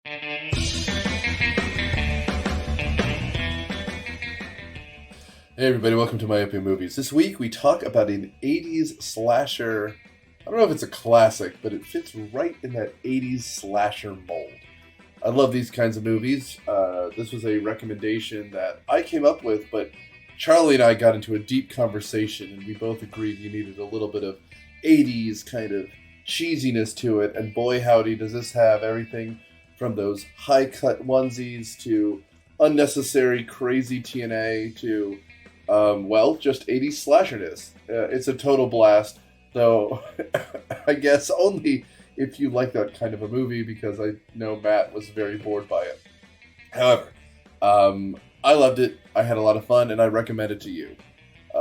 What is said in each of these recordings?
Hey everybody, welcome to Myopia Movies. This week we talk about an 80s slasher. I don't know if it's a classic, but it fits right in that 80s slasher mold. I love these kinds of movies. This was a recommendation that I came up with, but Charlie and I got into a deep conversation and we both agreed you needed a little bit of 80s kind of cheesiness to it, and boy howdy does this have everything from those high-cut onesies to unnecessary crazy TNA to just 80s slasherness. It's a total blast, though I guess only if you like that kind of a movie, because I know Matt was very bored by it. However, I loved it, I had a lot of fun, and I recommend it to you.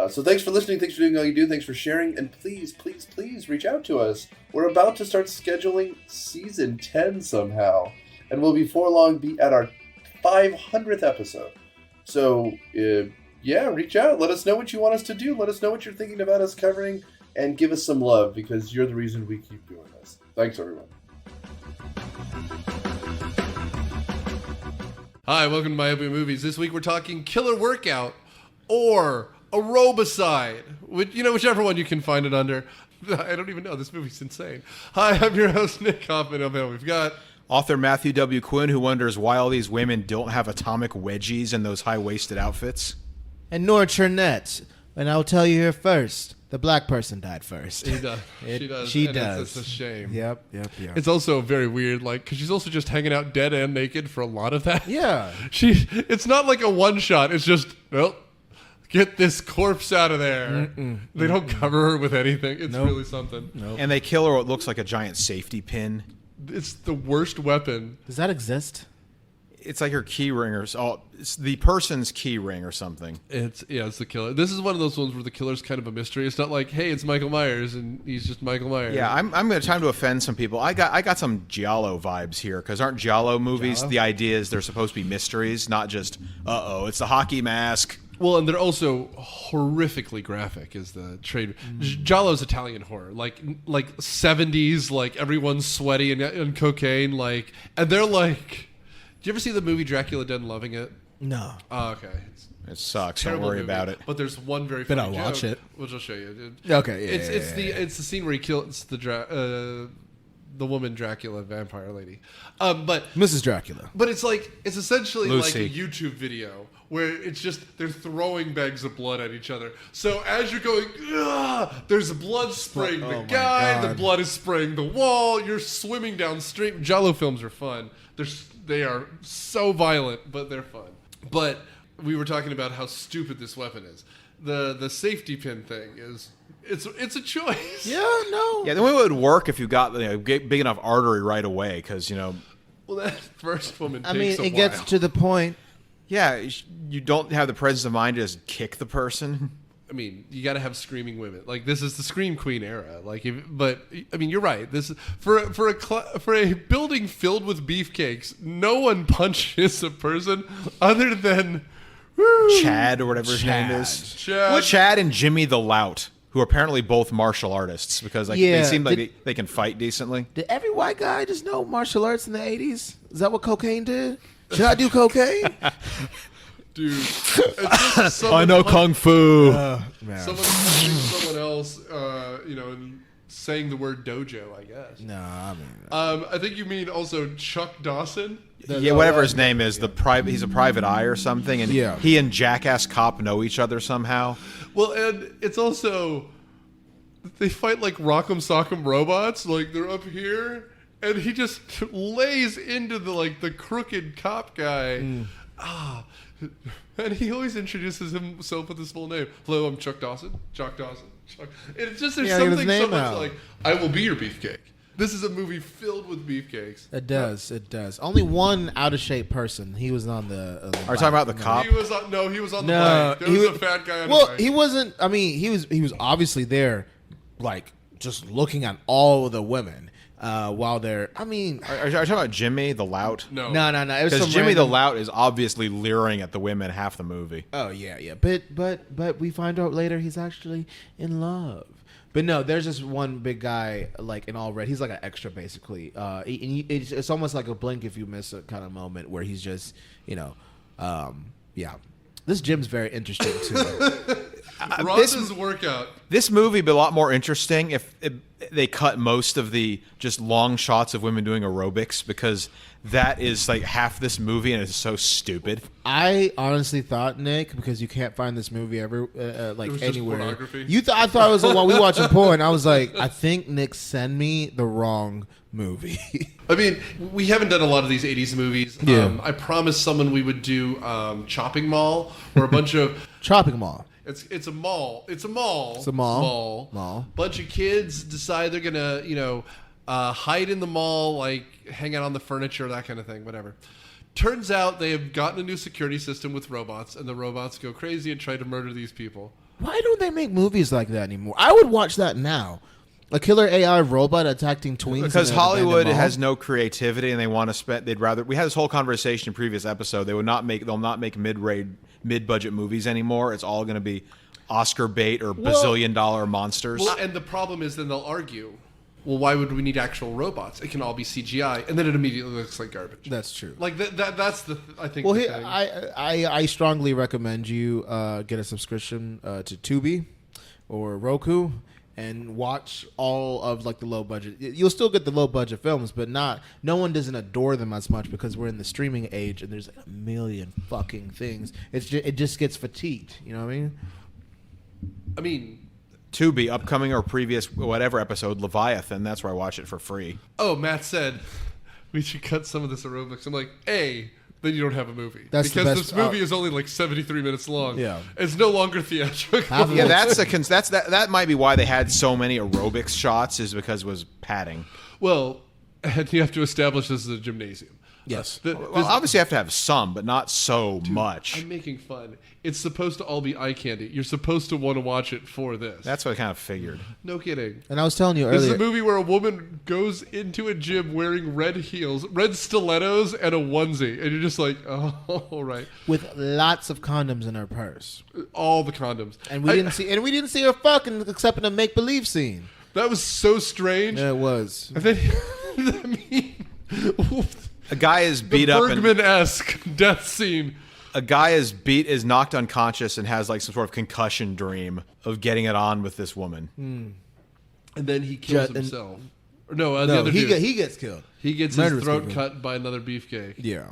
So thanks for listening, thanks for doing all you do, thanks for sharing, and please, please, please reach out to us. We're about to start scheduling Season 10 somehow, and we'll before long be at our 500th episode. So, reach out. Let us know what you want us to do. Let us know what you're thinking about us covering, and give us some love, because you're the reason we keep doing this. Thanks, everyone. Hi, welcome to Myopia Movies. This week we're talking Killer Workout or Aerobicide, whichever one you can find it under. I don't even know. This movie's insane. Hi, I'm your host, Nick Hoffman. We've got author Matthew W. Quinn, who wonders why all these women don't have atomic wedgies in those high-waisted outfits. And Nora Chernett. And I'll tell you here first, the black person died first. She does. She does. It's a shame. Yep. It's also very weird, because she's also just hanging out dead and naked for a lot of that. Yeah. It's not like a one-shot. It's just, get this corpse out of there. They don't cover her with anything. It's really something. Nope. And they kill her what looks like a giant safety pin. It's the worst weapon. Does that exist? It's like her key ring, it's the person's key ring or something. It's the killer. This is one of those ones where the killer's kind of a mystery. It's not like, hey, it's Michael Myers and he's just Michael Myers. Yeah, I'm going to time to offend some people. I got some Giallo vibes here, because aren't Giallo movies, the idea is they're supposed to be mysteries, not just, it's the hockey mask. Well, and they're also horrifically graphic, is the trade. Giallo's Italian horror, like 70s, like everyone's sweaty and cocaine, and they're like. Do you ever see the movie Dracula Dead and Loving It? No. Oh, okay. It sucks. Don't worry about it. But there's one very funny joke. But I'll watch it. Which I'll show you. Okay. It's the scene where he kills the woman Dracula vampire lady. But Mrs. Dracula. But it's essentially Lucy. like a YouTube video where it's just they're throwing bags of blood at each other. So as you're going, there's blood spraying the guy, the blood is spraying the wall. You're swimming downstream. Giallo films are fun. They are so violent, but they're fun. But we were talking about how stupid this weapon is. The safety pin thing is it's a choice. Yeah, no. Yeah, the way it would work if you got big enough artery right away, because Well, that first woman. Takes a it while. gets to the point. Yeah, you don't have the presence of mind to just kick the person. I mean, you got to have screaming women. This is the Scream Queen era. You're right. This is for a building filled with beefcakes. No one punches a person other than Chad or whatever his name is. Chad. Chad and Jimmy the Lout, who are apparently both martial artists, because they seem like they can fight decently. Did every white guy just know martial arts in the 80s? Is that what cocaine did? Should I do cocaine? Dude, it's just I know kung fu. Someone punching someone else, and saying the word dojo, I guess. No, I mean. I think you mean also Chuck Dawson. Yeah, whatever his name is, he's a private eye or something, and he and Jackass Cop know each other somehow. Well, and it's also they fight like Rock'em Sock'em robots, they're up here, and he just lays into the crooked cop guy. And he always introduces himself with his full name. Hello, I'm Chuck Dawson. Chuck Dawson. It's just there's something so much like, I will be your beefcake. This is a movie filled with beefcakes. It does. Only one out of shape person. He was on the. Are you talking about the cop? He was on the bike. There was a fat guy on the bike. He wasn't. I mean, he was obviously there, just looking at all of the women. While they're, are you talking about Jimmy the Lout? No. Because Jimmy the Lout is obviously leering at the women half the movie. Oh yeah. But we find out later he's actually in love. But no, there's just one big guy like in all red. He's like an extra basically. It's almost like a blink if you miss a kind of moment where he's just yeah. This gym's very interesting too. Rhonda's workout. This movie would be a lot more interesting if they cut most of the just long shots of women doing aerobics, because that is like half this movie and it's so stupid. I honestly thought, Nick, because you can't find this movie ever like It was just anywhere. pornography. I thought it was while we watching porn. I was like, I think Nick sent me the wrong movie. I mean, we haven't done a lot of these 80s movies. Yeah. I promised someone we would do Chopping Mall, where a bunch of... Chopping Mall. It's a mall. It's a mall. It's a mall. Mall. Bunch of kids decide they're going to, hide in the mall, like hang out on the furniture, that kind of thing, whatever. Turns out they have gotten a new security system with robots, and the robots go crazy and try to murder these people. Why don't they make movies like that anymore? I would watch that now. A killer AI robot attacking tweens. Because in an abandoned Hollywood mall? has no creativity, and they want to spend. They'd rather. We had this whole conversation in a previous episode. They'll not make mid-budget movies anymore. It's all going to be Oscar bait or bazillion-dollar monsters. Well, and the problem is then they'll argue, well, why would we need actual robots? It can all be CGI, and then it immediately looks like garbage. That's true. Like that's the I think. Well, the here, thing. I strongly recommend you get a subscription to Tubi or Roku and watch all of like the low budget. You'll still get the low budget films, but no one doesn't adore them as much because we're in the streaming age and there's like a million fucking things. It just gets fatigued. You know what I mean? Tubi, upcoming or previous whatever episode, Leviathan. That's where I watch it for free. Oh, Matt said we should cut some of this aerobics. I'm like, then you don't have a movie. That's the because best- this movie is only like 73 minutes long. Yeah. It's no longer theatrical. Yeah, that might be why they had so many aerobics shots, is because it was padding. Well, and you have to establish this is a gymnasium. Yes. Well, obviously you have to have some, but not so much. I'm making fun. It's supposed to all be eye candy. You're supposed to want to watch it for this. That's what I kind of figured. No kidding. And I was telling you This is earlier. a movie where a woman goes into a gym wearing red heels, red stilettos, and a onesie, and you're just like, oh, all right. With lots of condoms in her purse, All the condoms, and we didn't see her fucking except in a make believe scene. That was so strange. Yeah, it was. And then, I mean, A guy is beat the up and Bergman-esque death scene. a guy is knocked unconscious and has like some sort of concussion dream of getting it on with this woman. And then he kills and- himself. Or no, the No, other he dude. he gets killed. He gets Murderous his throat people. cut by another beefcake. Yeah.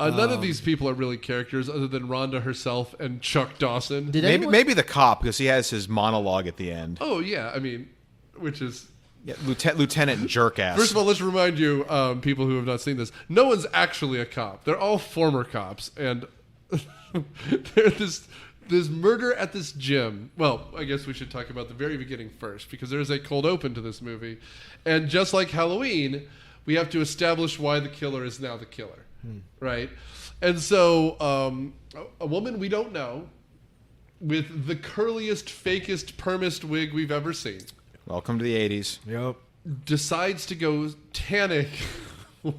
None of these people are really characters other than Rhonda herself and Chuck Dawson. Maybe the cop, because he has his monologue at the end. Oh, yeah. I mean, which is... Yeah, Lieutenant Jerkass. First of all, let's remind you, people who have not seen this, no one's actually a cop. They're all former cops. And there's murder at this gym. Well, I guess we should talk about the very beginning first, because there's a cold open to this movie. And just like Halloween, we have to establish why the killer is now the killer. Right? And so a woman we don't know with the curliest, fakest, permist wig we've ever seen Welcome to the 80s. Yep. decides to go tannic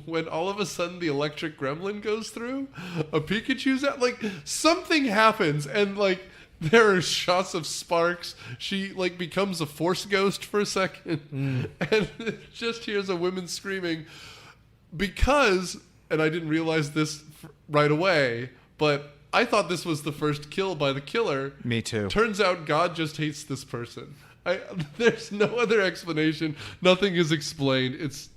when all of a sudden the electric gremlin goes through. A Pikachu's out. Like, something happens, and, like, there are shots of sparks. She, like, becomes a force ghost for a second. And just hears a woman screaming because, and I didn't realize this right away, but I thought this was the first kill by the killer. Me too. Turns out God just hates this person. There's no other explanation. Nothing is explained. It's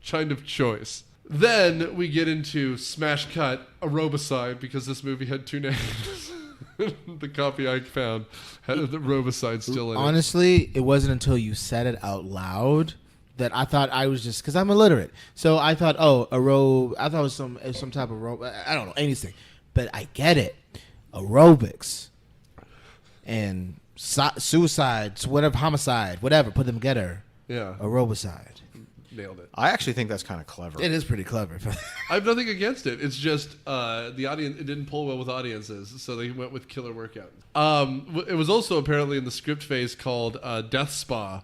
kind of choice. Then we get into smash cut Aerobicide, because this movie had two names. The copy I found had the Aerobicide still in it. Honestly, it wasn't until you said it out loud that I thought I was just, because I'm illiterate. So I thought, I thought it was some type of I don't know, anything. But I get it. Aerobics and suicides, whatever, homicide, whatever, put them together. Yeah. Aerobicide. Nailed it. I actually think that's kind of clever. It is pretty clever. I have nothing against it. It's just the audience. It didn't pull well with audiences, so they went with Killer Workout. It was also apparently in the script phase called Death Spa,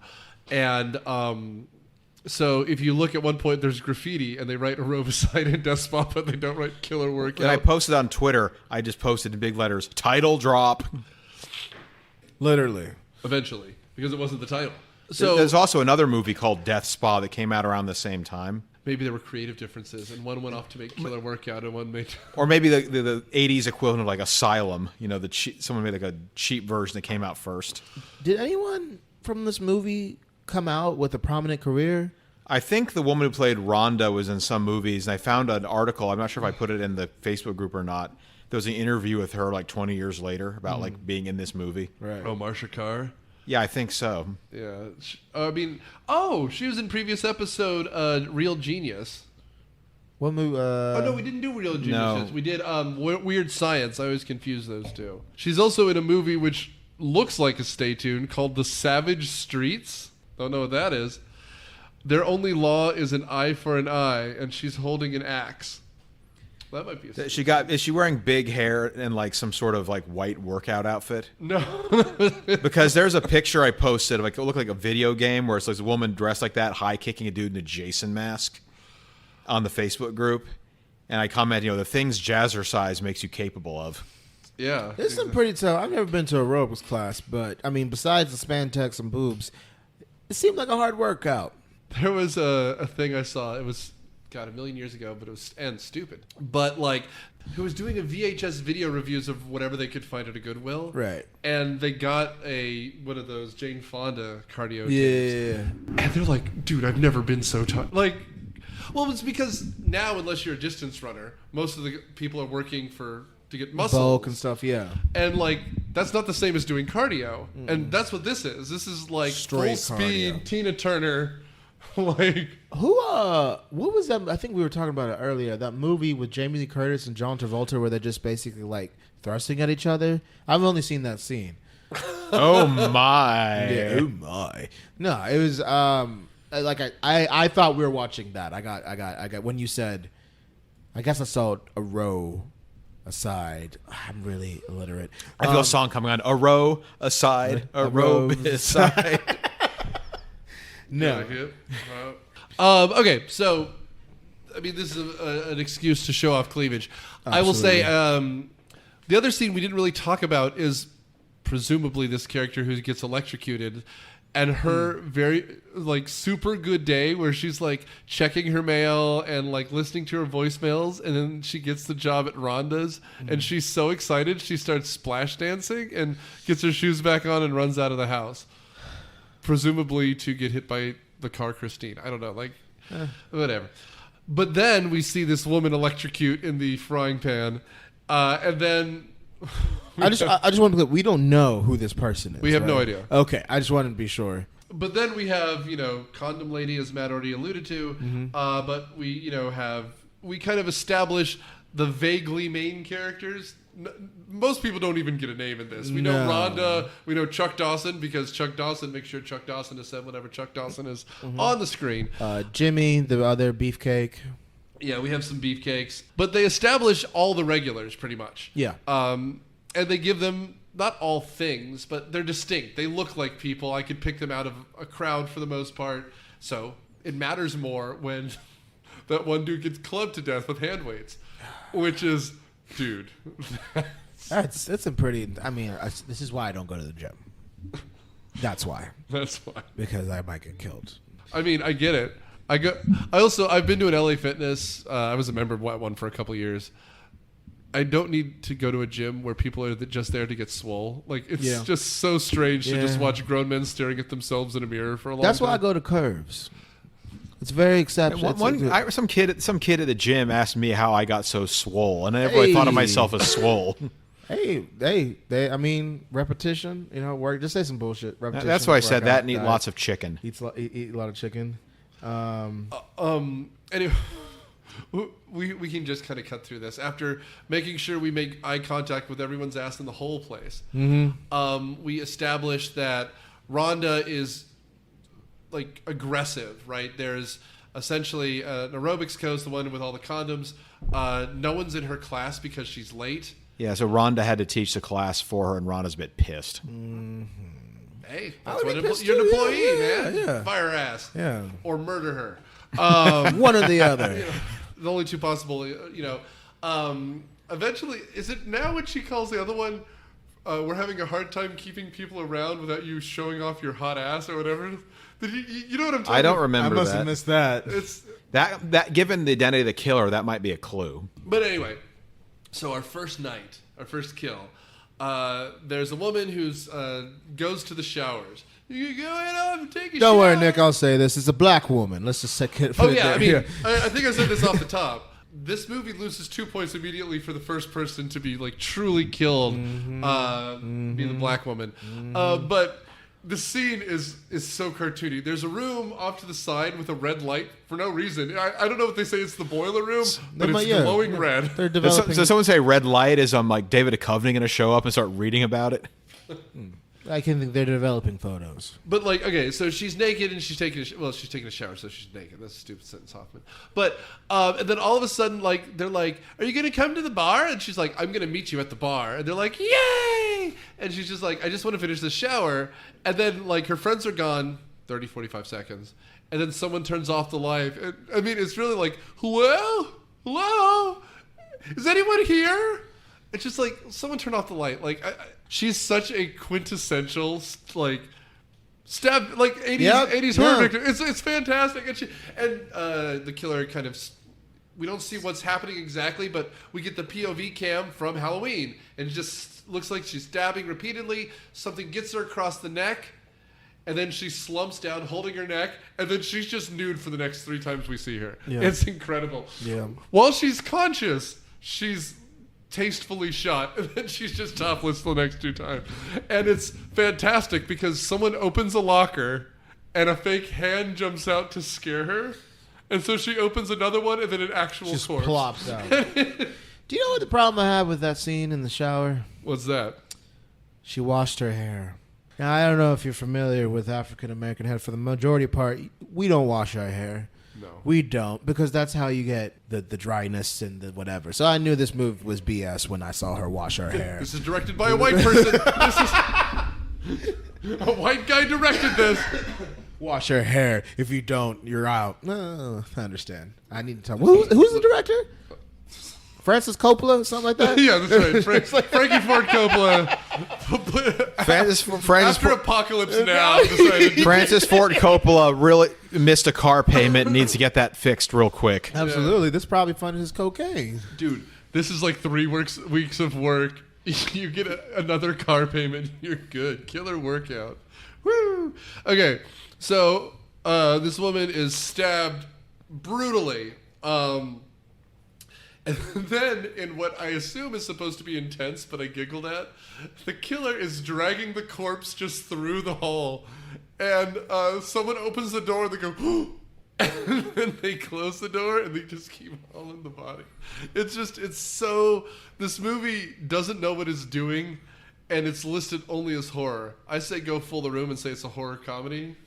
and so if you look at one point, there's graffiti, and they write Aerobicide and Death Spa, but they don't write Killer Workout. And I posted on Twitter. I just posted in big letters, title drop. Literally. Eventually, because it wasn't the title. So There's also another movie called Death Spa that came out around the same time. maybe there were creative differences, and one went off to make Killer Workout, and one made. Or maybe the 80s equivalent of like Asylum. You know, someone made like a cheap version that came out first. Did anyone from this movie come out with a prominent career? I think the woman who played Rhonda was in some movies, and I found an article. I'm not sure if I put it in the Facebook group or not. There was an interview with her like 20 years later about like being in this movie. Right. Oh, Marcia Karr. Yeah, I think so. Yeah, I mean, she was in previous episode, Real Genius. What movie? Oh no, we didn't do Real Geniuses. No. We did Weird Science. I always confuse those two. She's also in a movie which looks like a Stay Tuned called The Savage Streets. Don't know what that is. Their only law is an eye for an eye, and she's holding an axe. That might be. Is she wearing big hair and like some sort of like white workout outfit? No. Because there's a picture I posted of like it looked like a video game where it's like a woman dressed like that, high kicking a dude in a Jason mask on the Facebook group, and I comment, the things jazzercise makes you capable of. Yeah. There's some pretty tough. I've never been to a aerobics class, but I mean, besides the spandex and boobs, it seemed like a hard workout. There was a thing I saw. It was, God, a million years ago, but it was stupid. But like, who was doing a VHS video reviews of whatever they could find at a Goodwill, Right. And they got one of those Jane Fonda cardio tapes. Yeah. And they're like, dude, I've never been so tired. Like, well, it's because now, unless you're a distance runner, most of the people are working to get muscles. Bulk and stuff, yeah. And like, that's not the same as doing cardio. And that's what this is. This is like Straight full speed cardio. Tina Turner. Like, what was that? I think we were talking about it earlier. That movie with Jamie Lee Curtis and John Travolta where they're just basically like thrusting at each other. I've only seen that scene. Oh my! Yeah, oh my! No, it was like I thought we were watching that. I got when you said, I guess I saw a row aside. I'm really illiterate. I feel a song coming on. A row aside, a row beside. No. Okay, so I mean, this is an excuse to show off cleavage. Absolutely. I will say the other scene we didn't really talk about is presumably this character who gets electrocuted, and her very like super good day where she's like checking her mail and like listening to her voicemails, and then she gets the job at Rhonda's, and she's so excited she starts splash dancing and gets her shoes back on and runs out of the house. Presumably to get hit by the car Christine. I don't know, like, whatever. But then we see this woman electrocute in the frying pan, and then I just want to. We don't know who this person is. We have no right? idea. Okay, I just wanted to be sure. But then we have Condom Lady, as Matt already alluded to. But we we kind of establish the vaguely main characters. Most people don't even get a name in this. We know Rhonda. We know Chuck Dawson because Chuck Dawson makes sure Chuck Dawson is said whenever Chuck Dawson is on the screen. Jimmy, the other beefcake. Yeah, we have some beefcakes. But they establish all the regulars pretty much. Yeah. And they give them not all things, but they're distinct. They look like people. I could pick them out of a crowd for the most part. So it matters more when that one dude gets clubbed to death with hand weights, which is... Dude, that's a pretty. I mean, this is why I don't go to the gym. That's why. That's why. Because I might get killed. I mean, I get it. I've been to an LA Fitness. I was a member of one for a couple of years. I don't need to go to a gym where people are just there to get swole. Like, it's just so strange to just watch grown men staring at themselves in a mirror for a long time. That's why I go to Curves. It's very exceptional. Some kid at the gym asked me how I got so swole, and I never really thought of myself as swole. I mean, repetition. Work. Just say some bullshit. Repetition. That's why I said that and eat lots of chicken. Eat a lot of chicken. Anyway, we can just kind of cut through this after making sure we make eye contact with everyone's ass in the whole place. We establish that Rhonda is like aggressive, right? There's essentially an aerobics coach, the one with all the condoms. No one's in her class because she's late. Yeah, so Rhonda had to teach the class for her, and Rhonda's a bit pissed. Hey, that's what you're an employee, man. Yeah. Fire her ass. Yeah. Or murder her. One or the other. The only two possible, eventually, is it now when she calls the other one we're having a hard time keeping people around without you showing off your hot ass or whatever. You know what I'm talking about? I don't remember that. I must have missed that. It's That given the identity of the killer, that might be a clue. But anyway, so our first night, our first kill, there's a woman who's goes to the showers. You go ahead up, take a shower. Don't worry, Nick. I'll say this. It's a black woman. Let's just put it Oh yeah, there. I mean, Yeah. I think I said this off the top. This movie loses 2 points immediately for the first person to be like truly killed, being the black woman. But the scene is so cartoony. There's a room off to the side with a red light for no reason. I don't know what they say. It's the boiler room, but it's glowing red. They're developing. So someone say red light is like David Duchovny going to show up and start reading about it? I can think they're developing photos. But like, okay, so she's naked and she's taking she's taking a shower, so she's naked. That's a stupid sentence, Hoffman. But and then all of a sudden, like, they're like, "Are you gonna come to the bar?" And she's like, "I'm gonna meet you at the bar." And they're like, "Yay!" And she's just like, "I just want to finish the shower." And then like her friends are gone 30, 45 seconds, and then someone turns off the light. And, I mean, it's really like, hello, is anyone here? It's just like, someone turn off the light. Like, she's such a quintessential, like, stab, like 80s horror victim. It's fantastic. And the killer kind of, we don't see what's happening exactly, but we get the POV cam from Halloween. And it just looks like she's stabbing repeatedly. Something gets her across the neck. And then she slumps down, holding her neck. And then she's just nude for the next 3 times we see her. Yeah. It's incredible. Yeah. While she's conscious, she's tastefully shot, and then she's just topless the next 2 times. And it's fantastic because someone opens a locker and a fake hand jumps out to scare her, and so she opens another one and then an actual Just corpse plops out. Do you know what the problem I have with that scene in the shower? What's that? She washed her hair. Now, I don't know if you're familiar with African American hair. For the majority part, we don't wash our hair. No. We don't, because that's how you get the dryness and the whatever. So I knew this move was BS when I saw her wash her hair. This is directed by a white person. A white guy directed this. Wash her hair. If you don't, you're out. No, I understand. I need to tell. Who's the director? Francis Coppola, something like that. Yeah, that's right. Frankie Ford Coppola. After Apocalypse Now, decided. Francis Ford Coppola really missed a car payment and needs to get that fixed real quick. Absolutely. This probably funded his cocaine. Dude, this is like 3 weeks of work. You get another car payment. You're good. Killer workout. Woo! Okay, so this woman is stabbed brutally. And then, in what I assume is supposed to be intense, but I giggled at, the killer is dragging the corpse just through the hole. And someone opens the door and they go, and then they close the door and they just keep hauling the body. It's so, this movie doesn't know what it's doing, and it's listed only as horror. I say go full the room and say it's a horror comedy.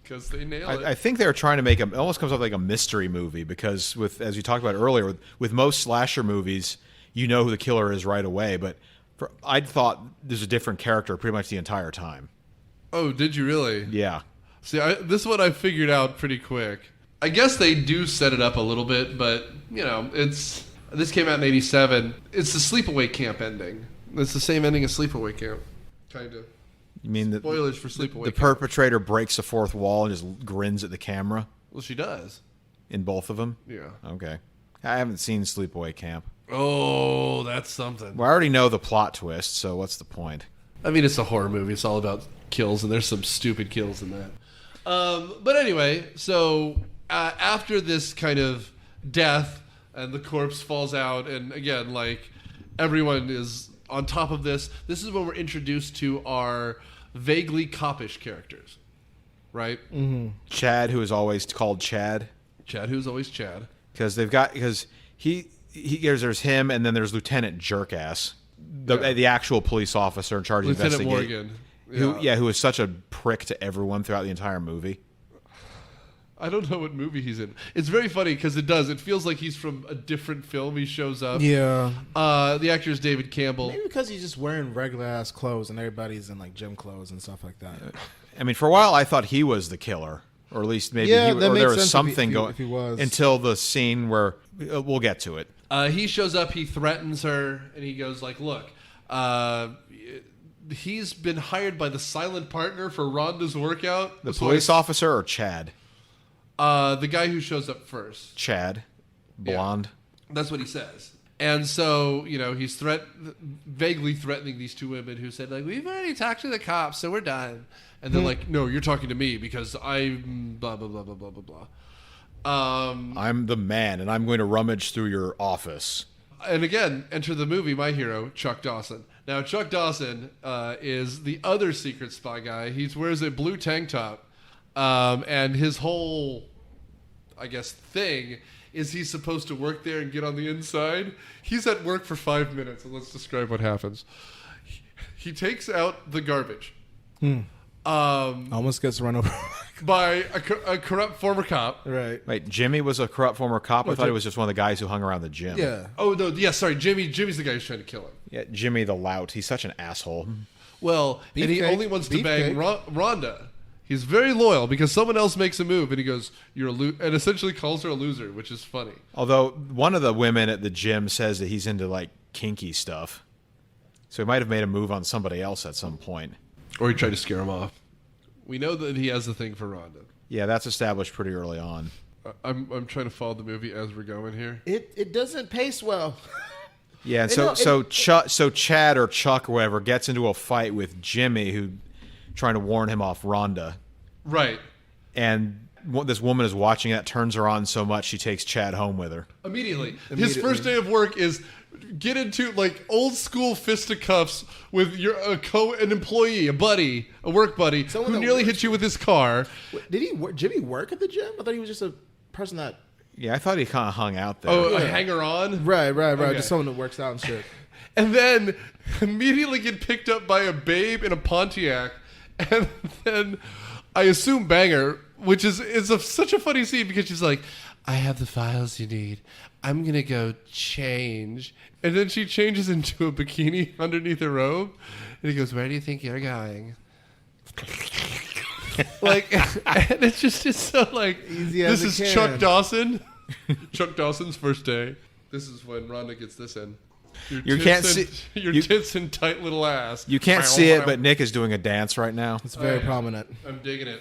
Because they nail it. I think they were trying to make it almost comes off like a mystery movie because as you talked about earlier, with most slasher movies, you know who the killer is right away. But I thought there's a different character pretty much the entire time. Oh, did you really? Yeah. See, this one I figured out pretty quick. I guess they do set it up a little bit, but you know, this came out in '87. It's the Sleepaway Camp ending. It's the same ending as Sleepaway Camp, kind of. You mean spoilers for Sleepaway the Camp. perpetrator breaks the fourth wall and just grins at the camera? Well, she does. In both of them? Yeah. Okay. I haven't seen Sleepaway Camp. Oh, that's something. Well, I already know the plot twist, so what's the point? I mean, it's a horror movie. It's all about kills, and there's some stupid kills in that. But anyway, so after this kind of death, and the corpse falls out, and again, like, everyone is on top of this. This is when we're introduced to our vaguely coppish characters, right? Mm-hmm. Chad, who is always called Chad. Chad, who's always Chad. Because there's him, and then there's Lieutenant Jerkass, the actual police officer in charge of investigating. Lieutenant Morgan. Who is such a prick to everyone throughout the entire movie. I don't know what movie he's in. It's very funny because it feels like he's from a different film. He shows up. Yeah. The actor is David Campbell. Maybe because he's just wearing regular ass clothes and everybody's in like gym clothes and stuff like that. I mean, for a while I thought he was the killer, or at least maybe there was something going. If he was. Until the scene where we'll get to it. He shows up. He threatens her, and he goes like, "Look, he's been hired by the silent partner for Rhonda's workout. The police officer or Chad? The guy who shows up first. Chad. Blonde. Yeah, that's what he says. And so, he's vaguely threatening these two women who said, like, we've already talked to the cops, so we're done. And they're like, no, you're talking to me because I'm blah, blah, blah, blah, blah, blah, blah. I'm the man, and I'm going to rummage through your office. And again, enter the movie, my hero, Chuck Dawson. Now, Chuck Dawson is the other secret spy guy. He wears a blue tank top. And his whole, I guess, thing is he's supposed to work there and get on the inside. He's at work for 5 minutes, and let's describe what happens. He takes out the garbage. Almost gets run over by a corrupt former cop. Right. Wait, Jimmy was a corrupt former cop? I thought he was just one of the guys who hung around the gym. Yeah. Oh, no, yeah, sorry. Jimmy's the guy who's trying to kill him. Yeah, Jimmy the lout. He's such an asshole. Well, and he only wants to bang Rhonda. He's very loyal because someone else makes a move, and he goes, "You're a and essentially calls her a loser, which is funny. Although one of the women at the gym says that he's into like kinky stuff, so he might have made a move on somebody else at some point, or he tried to scare him off. We know that he has the thing for Rhonda. Yeah, that's established pretty early on. I'm trying to follow the movie as we're going here. It doesn't pace well. Yeah, and so Chad or Chuck or whatever gets into a fight with Jimmy, who trying to warn him off Rhonda. Right. And this woman is watching that, turns her on so much she takes Chad home with her. Immediately. His first day of work is get into like old school fisticuffs with an employee, a buddy, a work buddy, who nearly hit you with his car. Did Jimmy work at the gym? I thought he was just a person that... Yeah, I thought he kind of hung out there. Oh, a hanger-on? Right. Okay. Just someone that works out and shit. And then immediately get picked up by a babe in a Pontiac, and then I assume banger, which is such a funny scene because she's like, I have the files you need. I'm going to go change. And then she changes into a bikini underneath her robe. And he goes, where do you think you're going? Like, and it's so like, easy as this is Chuck Dawson. Chuck Dawson's first day. This is when Rhonda gets this in. You can't see your tits and tight little ass. You can't see it, but Nick is doing a dance right now. It's very prominent. I'm digging it.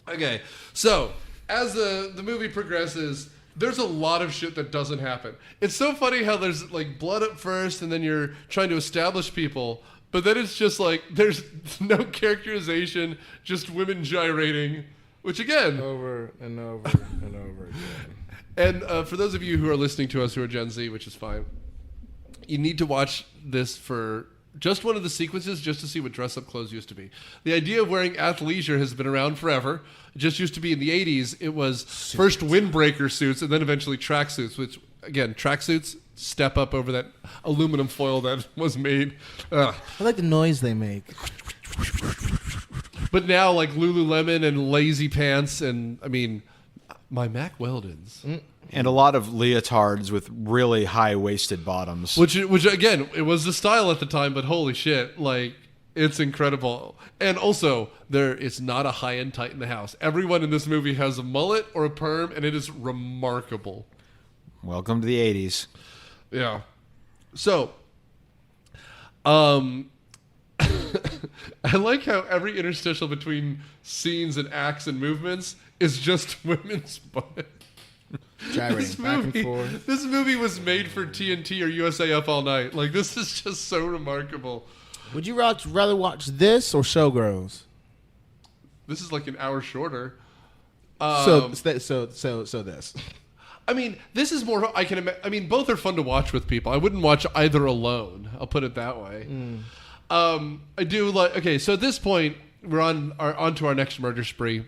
Okay, so as the movie progresses, there's a lot of shit that doesn't happen. It's so funny how there's like blood up first, and then you're trying to establish people, but then it's just like there's no characterization, just women gyrating, which again over and over and over again. And for those of you who are listening to us who are Gen Z, which is fine, you need to watch this for just one of the sequences just to see what dress-up clothes used to be. The idea of wearing athleisure has been around forever. It just used to be in the 80s. It was first windbreaker suits and then eventually tracksuits, which, again, tracksuits step up over that aluminum foil that was made. I like the noise they make. But now, like Lululemon and lazy pants and, I mean, my Mack Weldons. And a lot of leotards with really high-waisted bottoms. Which again, it was the style at the time, but holy shit, like, it's incredible. And also, it's not a high-end tight in the house. Everyone in this movie has a mullet or a perm, and it is remarkable. Welcome to the 80s. Yeah. So, I like how every interstitial between scenes and acts and movements is just women's butt. Gyrating back and forth. This movie was made for TNT or USA Up All Night. Like, this is just so remarkable. Would you rather watch this or Showgirls? This is like an hour shorter. So this. I mean, this is more. I mean, both are fun to watch with people. I wouldn't watch either alone. I'll put it that way. I do like. Okay, so at this point, we're on to our next murder spree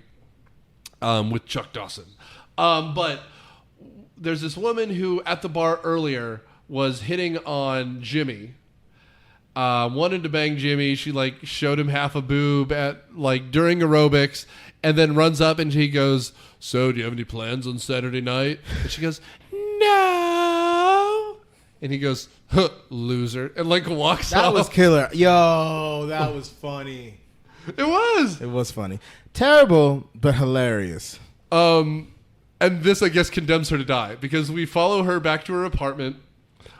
with Chuck Dawson. But there's this woman who at the bar earlier was hitting on Jimmy. Wanted to bang Jimmy. She like showed him half a boob at like during aerobics, and then runs up and he goes, "So, do you have any plans on Saturday night?" And she goes, "No." And he goes, "Huh, loser," and like walks off. That was killer. Yo, that was funny. It was. It was funny. Terrible, but hilarious. And this, I guess, condemns her to die because we follow her back to her apartment.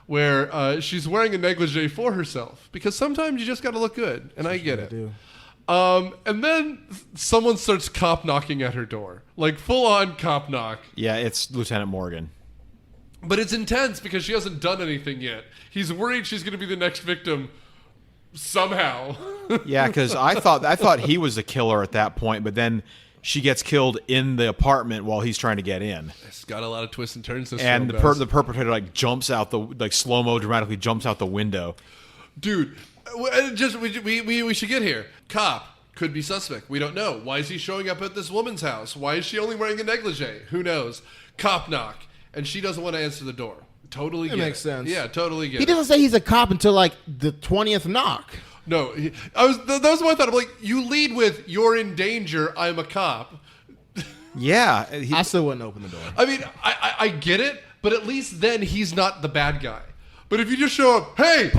where she's wearing a negligee for herself because sometimes you just got to look good, and I get it. And then someone starts cop knocking at her door, like full on cop knock. Yeah, it's Lieutenant Morgan. But it's intense because she hasn't done anything yet. He's worried she's going to be the next victim somehow. Yeah, because I thought he was the killer at that point, but then she gets killed in the apartment while he's trying to get in. It's got a lot of twists and turns. And the perpetrator like jumps out slow mo dramatically jumps out the window. Dude, just we should get here. Cop could be suspect. We don't know. Why is he showing up at this woman's house? Why is she only wearing a negligee? Who knows? Cop knock, and she doesn't want to answer the door. Totally get it. Makes sense. Yeah, totally get it. He doesn't say he's a cop until like the 20th knock. No, that was my thought. I'm like, you lead with, "You're in danger. I'm a cop." Yeah, I still wouldn't open the door. I mean, I get it, but at least then he's not the bad guy. But if you just show up, "Hey,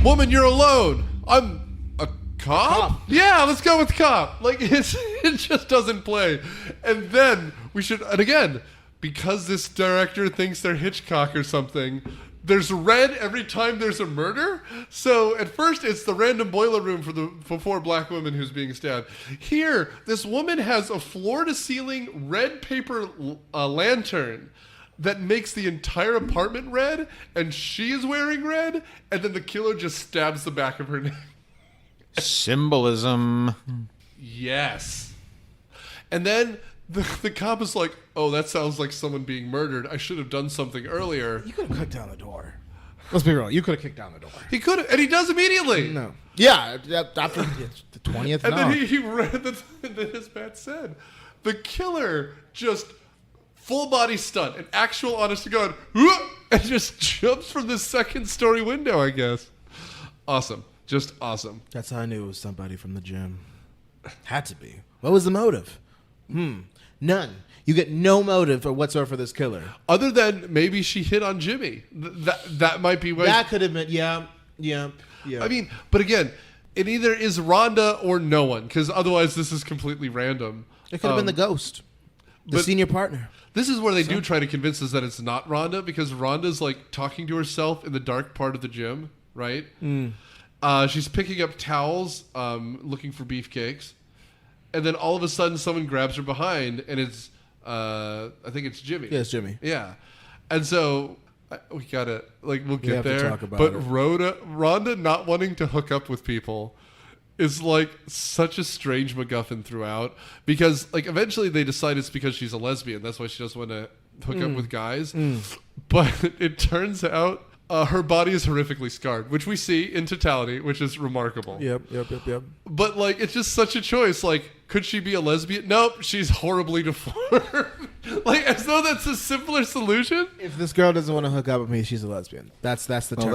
woman, you're alone. I'm a cop?" Yeah, let's go with cop. Like, it just doesn't play. And then and again, because this director thinks they're Hitchcock or something, there's red every time there's a murder. So at first it's the random boiler room for 4 black women who's being stabbed. Here, this woman has a floor-to-ceiling red paper lantern that makes the entire apartment red, and she is wearing red, and then the killer just stabs the back of her neck. Symbolism. Yes. And then the cop is like, "Oh, that sounds like someone being murdered. I should have done something earlier." You could have kicked down the door. Let's be real. You could have kicked down the door. He could have, and he does immediately. No. Yeah, after the 20th And knock. then he read that, as Matt said, the killer just full body stunt, an actual honest to God, and just jumps from the 2nd-story window, I guess. Awesome. Just awesome. That's how I knew it was somebody from the gym. Had to be. What was the motive? None. You get no motive whatsoever for this killer. Other than maybe she hit on Jimmy. That might be what... That could have been, yeah. I mean, but again, it either is Rhonda or no one, because otherwise this is completely random. It could have been the ghost. The senior partner. This is where they do try to convince us that it's not Rhonda, because Rhonda's like talking to herself in the dark part of the gym, right? She's picking up towels, looking for beefcakes. And then all of a sudden, someone grabs her behind, and it's, I think it's Jimmy. Yeah, it's Jimmy. Yeah. And so, we gotta, we'll get there. To talk about but it. Rhonda not wanting to hook up with people is, such a strange MacGuffin throughout. Because, eventually they decide it's because she's a lesbian. That's why she doesn't want to hook up with guys. But it turns out her body is horrifically scarred, which we see in totality, which is remarkable. Yep. But, it's just such a choice. Could she be a lesbian? Nope, she's horribly deformed. As though that's a simpler solution. If this girl doesn't want to hook up with me, she's a lesbian. That's the term.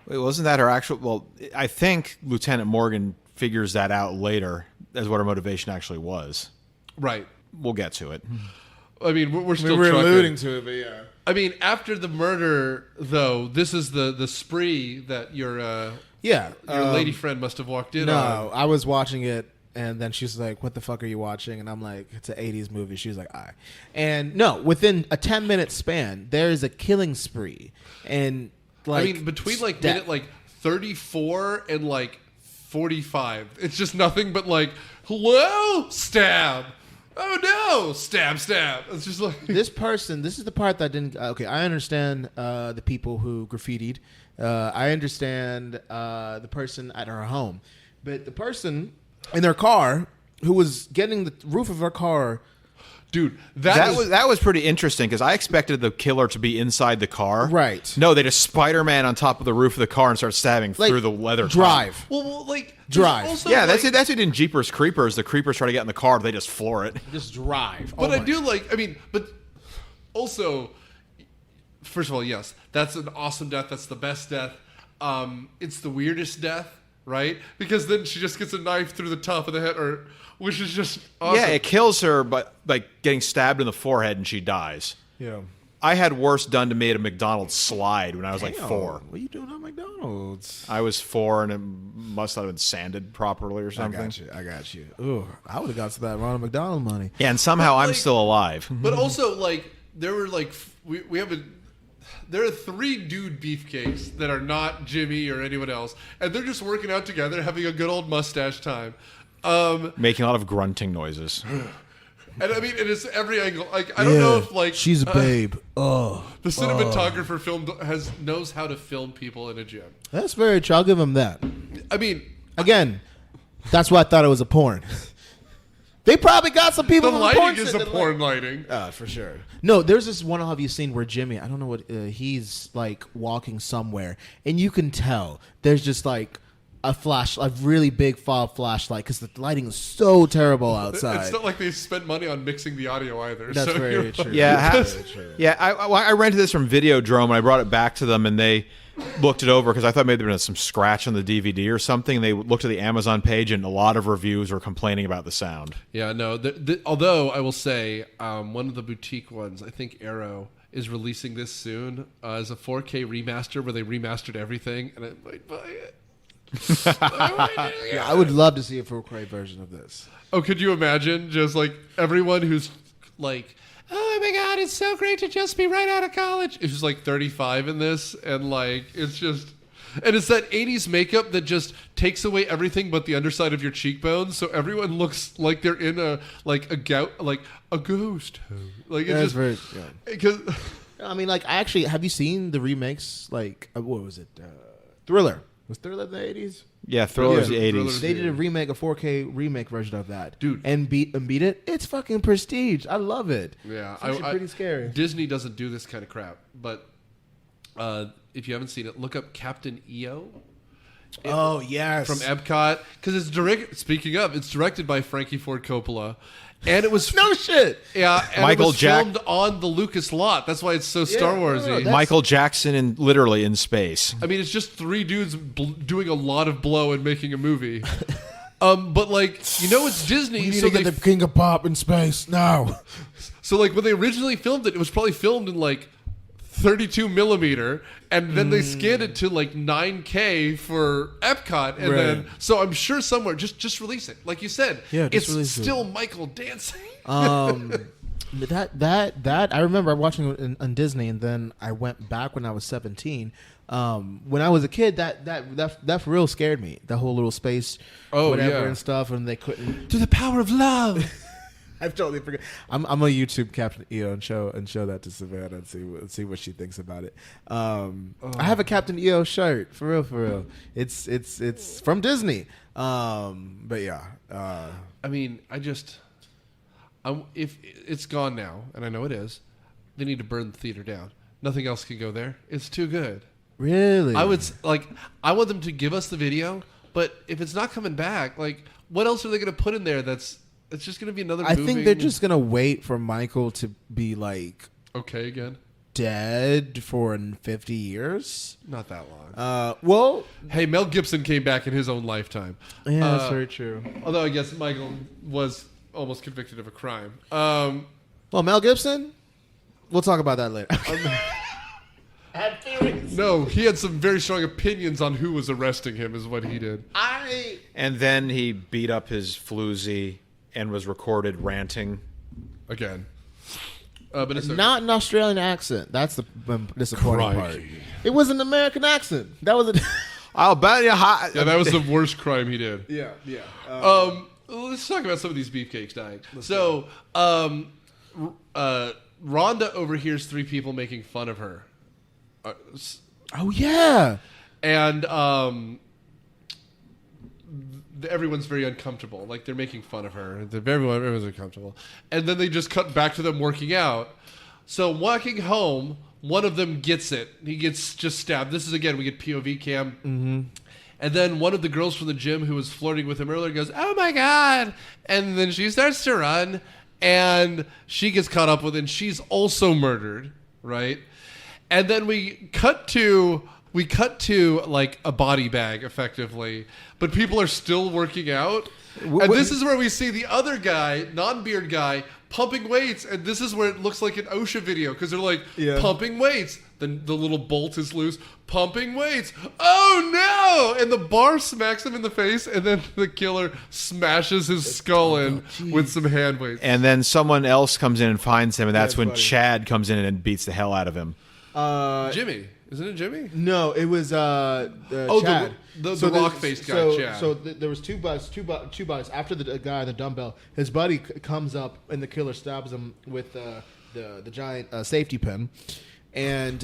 Wasn't that her actual... Well, I think Lieutenant Morgan figures that out later as what her motivation actually was. Right. We'll get to it. I mean, we're still we're trucking. alluding to it, but yeah. I mean, after the murder, though, this is the spree that your lady friend must have walked in on. No, I was watching it, and then she's like, "What the fuck are you watching?" And I'm like, "It's an 80s movie." She was like, "Aye." And no, within a 10-minute span, there is a killing spree. And, between, minute, 34 and, 45, it's just nothing but, hello, stab. Oh no! Stab! It's just this person. This is the part that didn't. Okay, I understand the people who graffitied. I understand the person at her home, but the person in their car who was getting the roof of her car. Dude, that was pretty interesting because I expected the killer to be inside the car. Right. No, they just Spider-Man on top of the roof of the car and start stabbing through the leather. Drive. Top. Well, drive. Also, yeah, that's it. That's it in Jeepers Creepers. The creepers try to get in the car, they just floor it. Just drive. But I do but also, first of all, yes, that's an awesome death. That's the best death. It's the weirdest death, right? Because then she just gets a knife through the top of the head, which is just awesome. Yeah, it kills her, but getting stabbed in the forehead and she dies. Yeah. I had worse done to me at a McDonald's slide when I was 4. What are you doing at McDonald's? I was 4 and it must not have been sanded properly or something. I got you. Ooh, I would have got to that Ronald McDonald money. Yeah, and somehow I'm still alive. But also, there were we have there are 3 dude beefcakes that are not Jimmy or anyone else, and they're just working out together, having a good old mustache time. Making a lot of grunting noises. And I mean, it is every angle. Like, I don't know if like she's a babe. the cinematographer knows how to film people in a gym. That's very true. I'll give him that. I mean, Again, that's why I thought it was a porn. They probably got some people. the from porn lighting is a porn lighting. for sure. No, there's this one have you seen where Jimmy, I don't know what, he's like walking somewhere, and you can tell there's just like a really big fob flashlight because the lighting is so terrible outside. It's not like they spent money on mixing the audio either. That's so very true. Yeah, Very true. yeah. I rented this from Videodrome and I brought it back to them and they looked it over because I thought maybe there was some scratch on the DVD or something. They looked at the Amazon page and a lot of reviews were complaining about the sound. Yeah, no. Although I will say, one of the boutique ones, I think Aero, is releasing this soon as a 4K remaster where they remastered everything, and I might buy it. Yeah, I would love to see a 4K version of this. Oh, could you imagine just like everyone who's like, oh my god, it's so great to just be right out of college. It's just like 35 in this, and like it's just, and it's that 80s makeup that just takes away everything but the underside of your cheekbones, so everyone looks like they're in a ghost home. Like it's just very. because I mean, like, have you seen the remakes? Like, what was it? Thriller. Was Thriller in the 80s? Yeah, Thriller's the 80s. Thriller's They did a remake, a 4K remake version of that, Dude. and beat it. It's fucking prestige. I love it. yeah, It's actually pretty scary. Disney doesn't do this kind of crap, but if you haven't seen it, look up Captain EO. Oh yes, From Epcot, because it's directed by Frankie Ford Coppola, and it was no shit. Yeah, and Michael it was Jack- filmed on the Lucas lot. That's why it's so Star Warsy. that's- Michael Jackson literally in space. I mean, it's just 3 dudes doing a lot of blow and making a movie. But like, it's Disney, so they King of Pop in space now. so like when they originally filmed it, it was probably filmed in like 32 millimeter, and then they scanned it to like 9K for Epcot, and then so I'm sure somewhere just release it, like you said. Yeah, just it's release it. still Michael dancing. That I remember watching it on Disney, and then I went back when I was 17. When I was a kid, that for real scared me. The whole little space, and stuff, and they couldn't. To the power of love. I've totally forgot. I'm gonna YouTube Captain EO and show that to Savannah and see what she thinks about it. I have a Captain EO shirt for real. It's from Disney. But yeah. I mean, if it's gone now, and I know it is, they need to burn the theater down. Nothing else can go there. It's too good. Really? I want them to give us the video, but if it's not coming back, like, what else are they going to put in there it's just going to be another I movie? think they're just gonna wait for Michael to be like okay again. dead for 50 years. Not that long. Well, Hey, Mel Gibson came back in his own lifetime. yeah, that's very true. Although I guess Michael was almost convicted of a crime. Well, Mel Gibson, we'll talk about that later. No, he had some very strong opinions on who was arresting him, is what he did. And then he beat up his floozy and was recorded ranting. Again. But it's Not an Australian accent. That's the disappointing part. Crikey. It was an American accent. That was a. I'll bet you hot. Yeah, that was the worst crime he did. Yeah. Let's talk about some of these beefcakes dying. Rhonda overhears 3 people making fun of her. Oh yeah. And everyone's very uncomfortable. Like, they're making fun of her. Everyone's uncomfortable. And then they just cut back to them working out. So walking home, one of them gets it. He gets just stabbed. This is, again, we get POV cam. Mm-hmm. And then one of the girls from the gym who was flirting with him earlier goes, oh my God. And then she starts to run. And she gets caught up with it. And she's also murdered, right? And then we cut to like a body bag, effectively, but people are still working out. And this is where we see the other guy, non-beard guy, pumping weights, and this is where it looks like an OSHA video, because they're like, pumping weights. Then the little bolt is loose, pumping weights. Oh no! And the bar smacks him in the face, and then the killer smashes his skull in with some hand weights. And then someone else comes in and finds him, and that's when Chad comes in and beats the hell out of him. Jimmy. Isn't it Jimmy? No, it was Chad. The rock-faced guy, Chad. So there was two bites after the guy on the dumbbell. His buddy comes up and the killer stabs him with the giant safety pin, and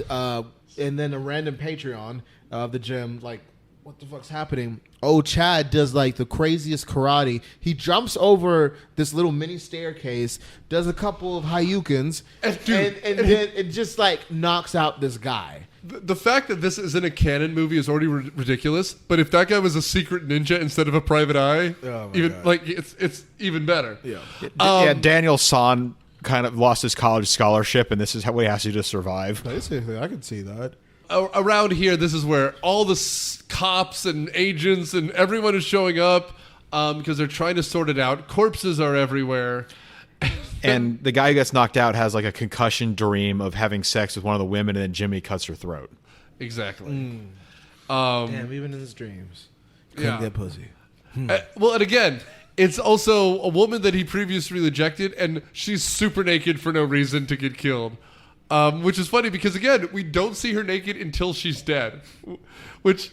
then a random Patreon of the gym like, what the fuck's happening? Oh, Chad does like the craziest karate. He jumps over this little mini staircase, does a couple of Haryukens, and then it just like knocks out this guy. The fact that this isn't a canon movie is already ridiculous. But if that guy was a secret ninja instead of a private eye, it's even better. Yeah. Daniel San kind of lost his college scholarship, and this is what he has to do to survive. Basically, I can see that. Around here, this is where all the cops and agents and everyone is showing up because they're trying to sort it out. Corpses are everywhere. And the guy who gets knocked out has like a concussion dream of having sex with one of the women, and then Jimmy cuts her throat. Exactly. Damn, even in his dreams, couldn't get pussy. Well, and again, it's also a woman that he previously rejected, and she's super naked for no reason to get killed. Which is funny because, again, we don't see her naked until she's dead. Which,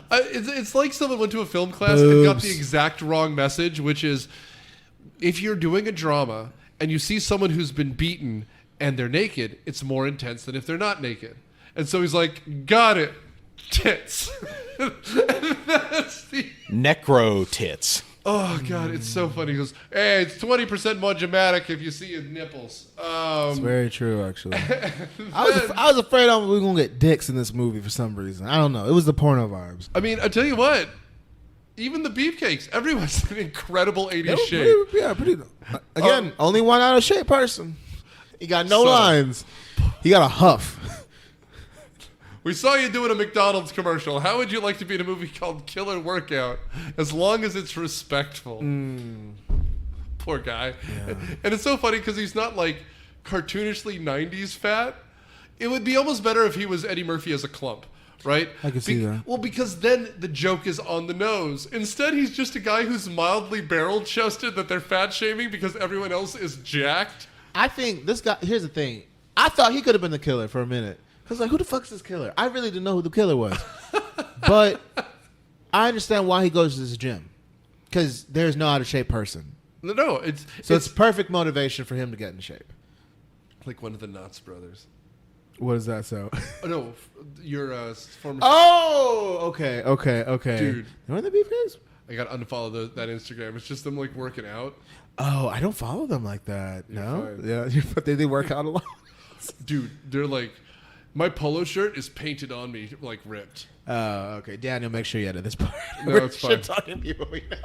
it's like someone went to a film class and got the exact wrong message, which is, if you're doing a drama and you see someone who's been beaten and they're naked, it's more intense than if they're not naked. And so he's like, got it, tits. Necro tits. Oh, God, it's so funny. He goes, hey, it's 20% more dramatic if you see his nipples. It's very true, actually. I was afraid we were going to get dicks in this movie for some reason. I don't know. It was the porno vibes. I mean, I tell you what, even the beefcakes, everyone's in incredible 80s shape. Pretty. Again, only one out of shape person. He got no lines. He got a huff. We saw you doing a McDonald's commercial. How would you like to be in a movie called Killer Workout? As long as it's respectful. Poor guy. Yeah. And it's so funny because he's not like cartoonishly 90s fat. It would be almost better if he was Eddie Murphy as a clump, right? I can see that. Well, because then the joke is on the nose. Instead, he's just a guy who's mildly barrel-chested that they're fat-shaming because everyone else is jacked. I think this guy, here's the thing. I thought he could have been the killer for a minute. I was like, who the fuck's this killer? I really didn't know who the killer was. But I understand why he goes to this gym. Because there's no out-of-shape person. No, it's perfect motivation for him to get in shape. Like one of the Knotts brothers. What is that so? Oh, no, your former... Oh, okay. Dude. You know the beefcakes? I got to unfollow that Instagram. It's just them, like, working out. Oh, I don't follow them like that. No? Yeah, but they work out a lot. Dude, they're like... My polo shirt is painted on me, like ripped. Oh, okay. Daniel, make sure you edit this part. No, it's fine. Talking people we know.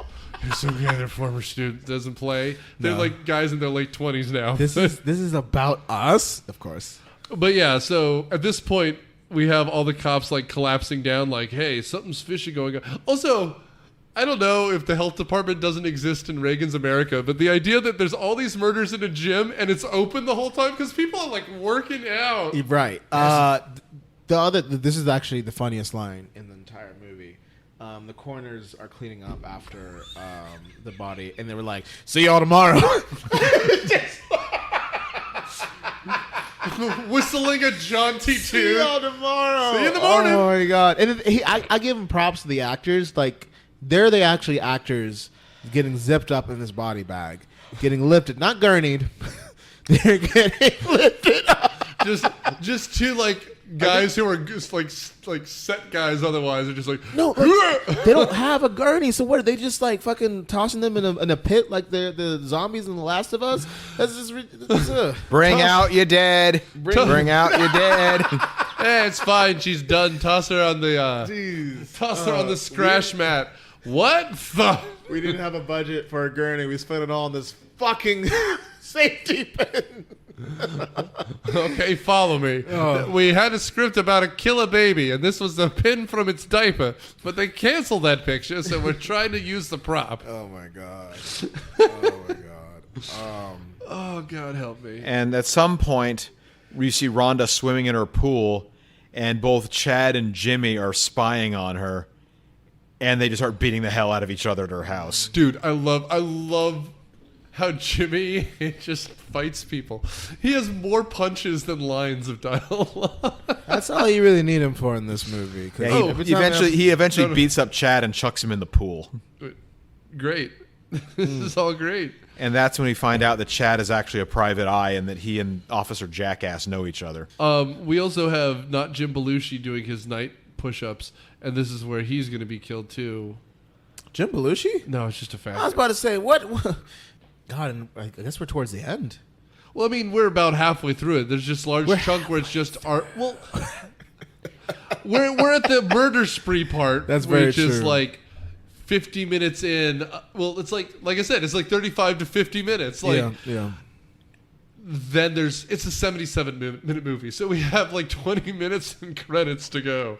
There's some guy, their former student, doesn't play. They're like guys in their late 20s now. This is about us, of course. But yeah, so at this point, we have all the cops like collapsing down, like, hey, something's fishy going on. Also, I don't know if the health department doesn't exist in Reagan's America, but the idea that there's all these murders in a gym and it's open the whole time because people are like working out. Right. This is actually the funniest line in the entire movie. The coroners are cleaning up after the body, and they were like, "See y'all tomorrow." Whistling a jaunty tune. See y'all tomorrow. See you in the morning. Oh my god! And I give him props to the actors. Like, they're the actually actors getting zipped up in this body bag, getting lifted, not gurneyed. They're getting lifted up. Just two like guys who are just like set guys. Otherwise, are just like no. They don't have a gurney. So what are they just like fucking tossing them in a pit like they're the zombies in The Last of Us? That's just Bring out your dead. Bring out your dead. Hey, it's fine. She's done. Toss her on the toss her on the scratch mat. What the? We didn't have a budget for a gurney. We spent it all on this fucking safety pin. Okay, follow me. Oh. We had a script about a kill a baby, and this was the pin from its diaper, but they canceled that picture, so we're trying to use the prop. Oh my god. Oh my god. Oh God, help me. And at some point, we see Rhonda swimming in her pool, and both Chad and Jimmy are spying on her, and they just start beating the hell out of each other at her house. Dude, I love how Jimmy just fights people. He has more punches than lines of dialogue. That's all you really need him for in this movie. Yeah, he eventually beats up Chad and chucks him in the pool. Great. This is all great. And that's when we find out that Chad is actually a private eye and that he and Officer Jackass know each other. We also have not Jim Belushi doing his night push-ups, and this is where he's going to be killed too. Jim Belushi? No, it's just a fact. I was about to say, what? God, and I guess we're towards the end. Well, I mean, we're about halfway through it. There's just a large chunk where it's just art. Well, we're at the murder spree part. That's very which true. is like 50 minutes in. Well, it's like I said, it's like 35 to 50 minutes. Like, yeah. Then it's a 77-minute movie, so we have like 20 minutes and credits to go.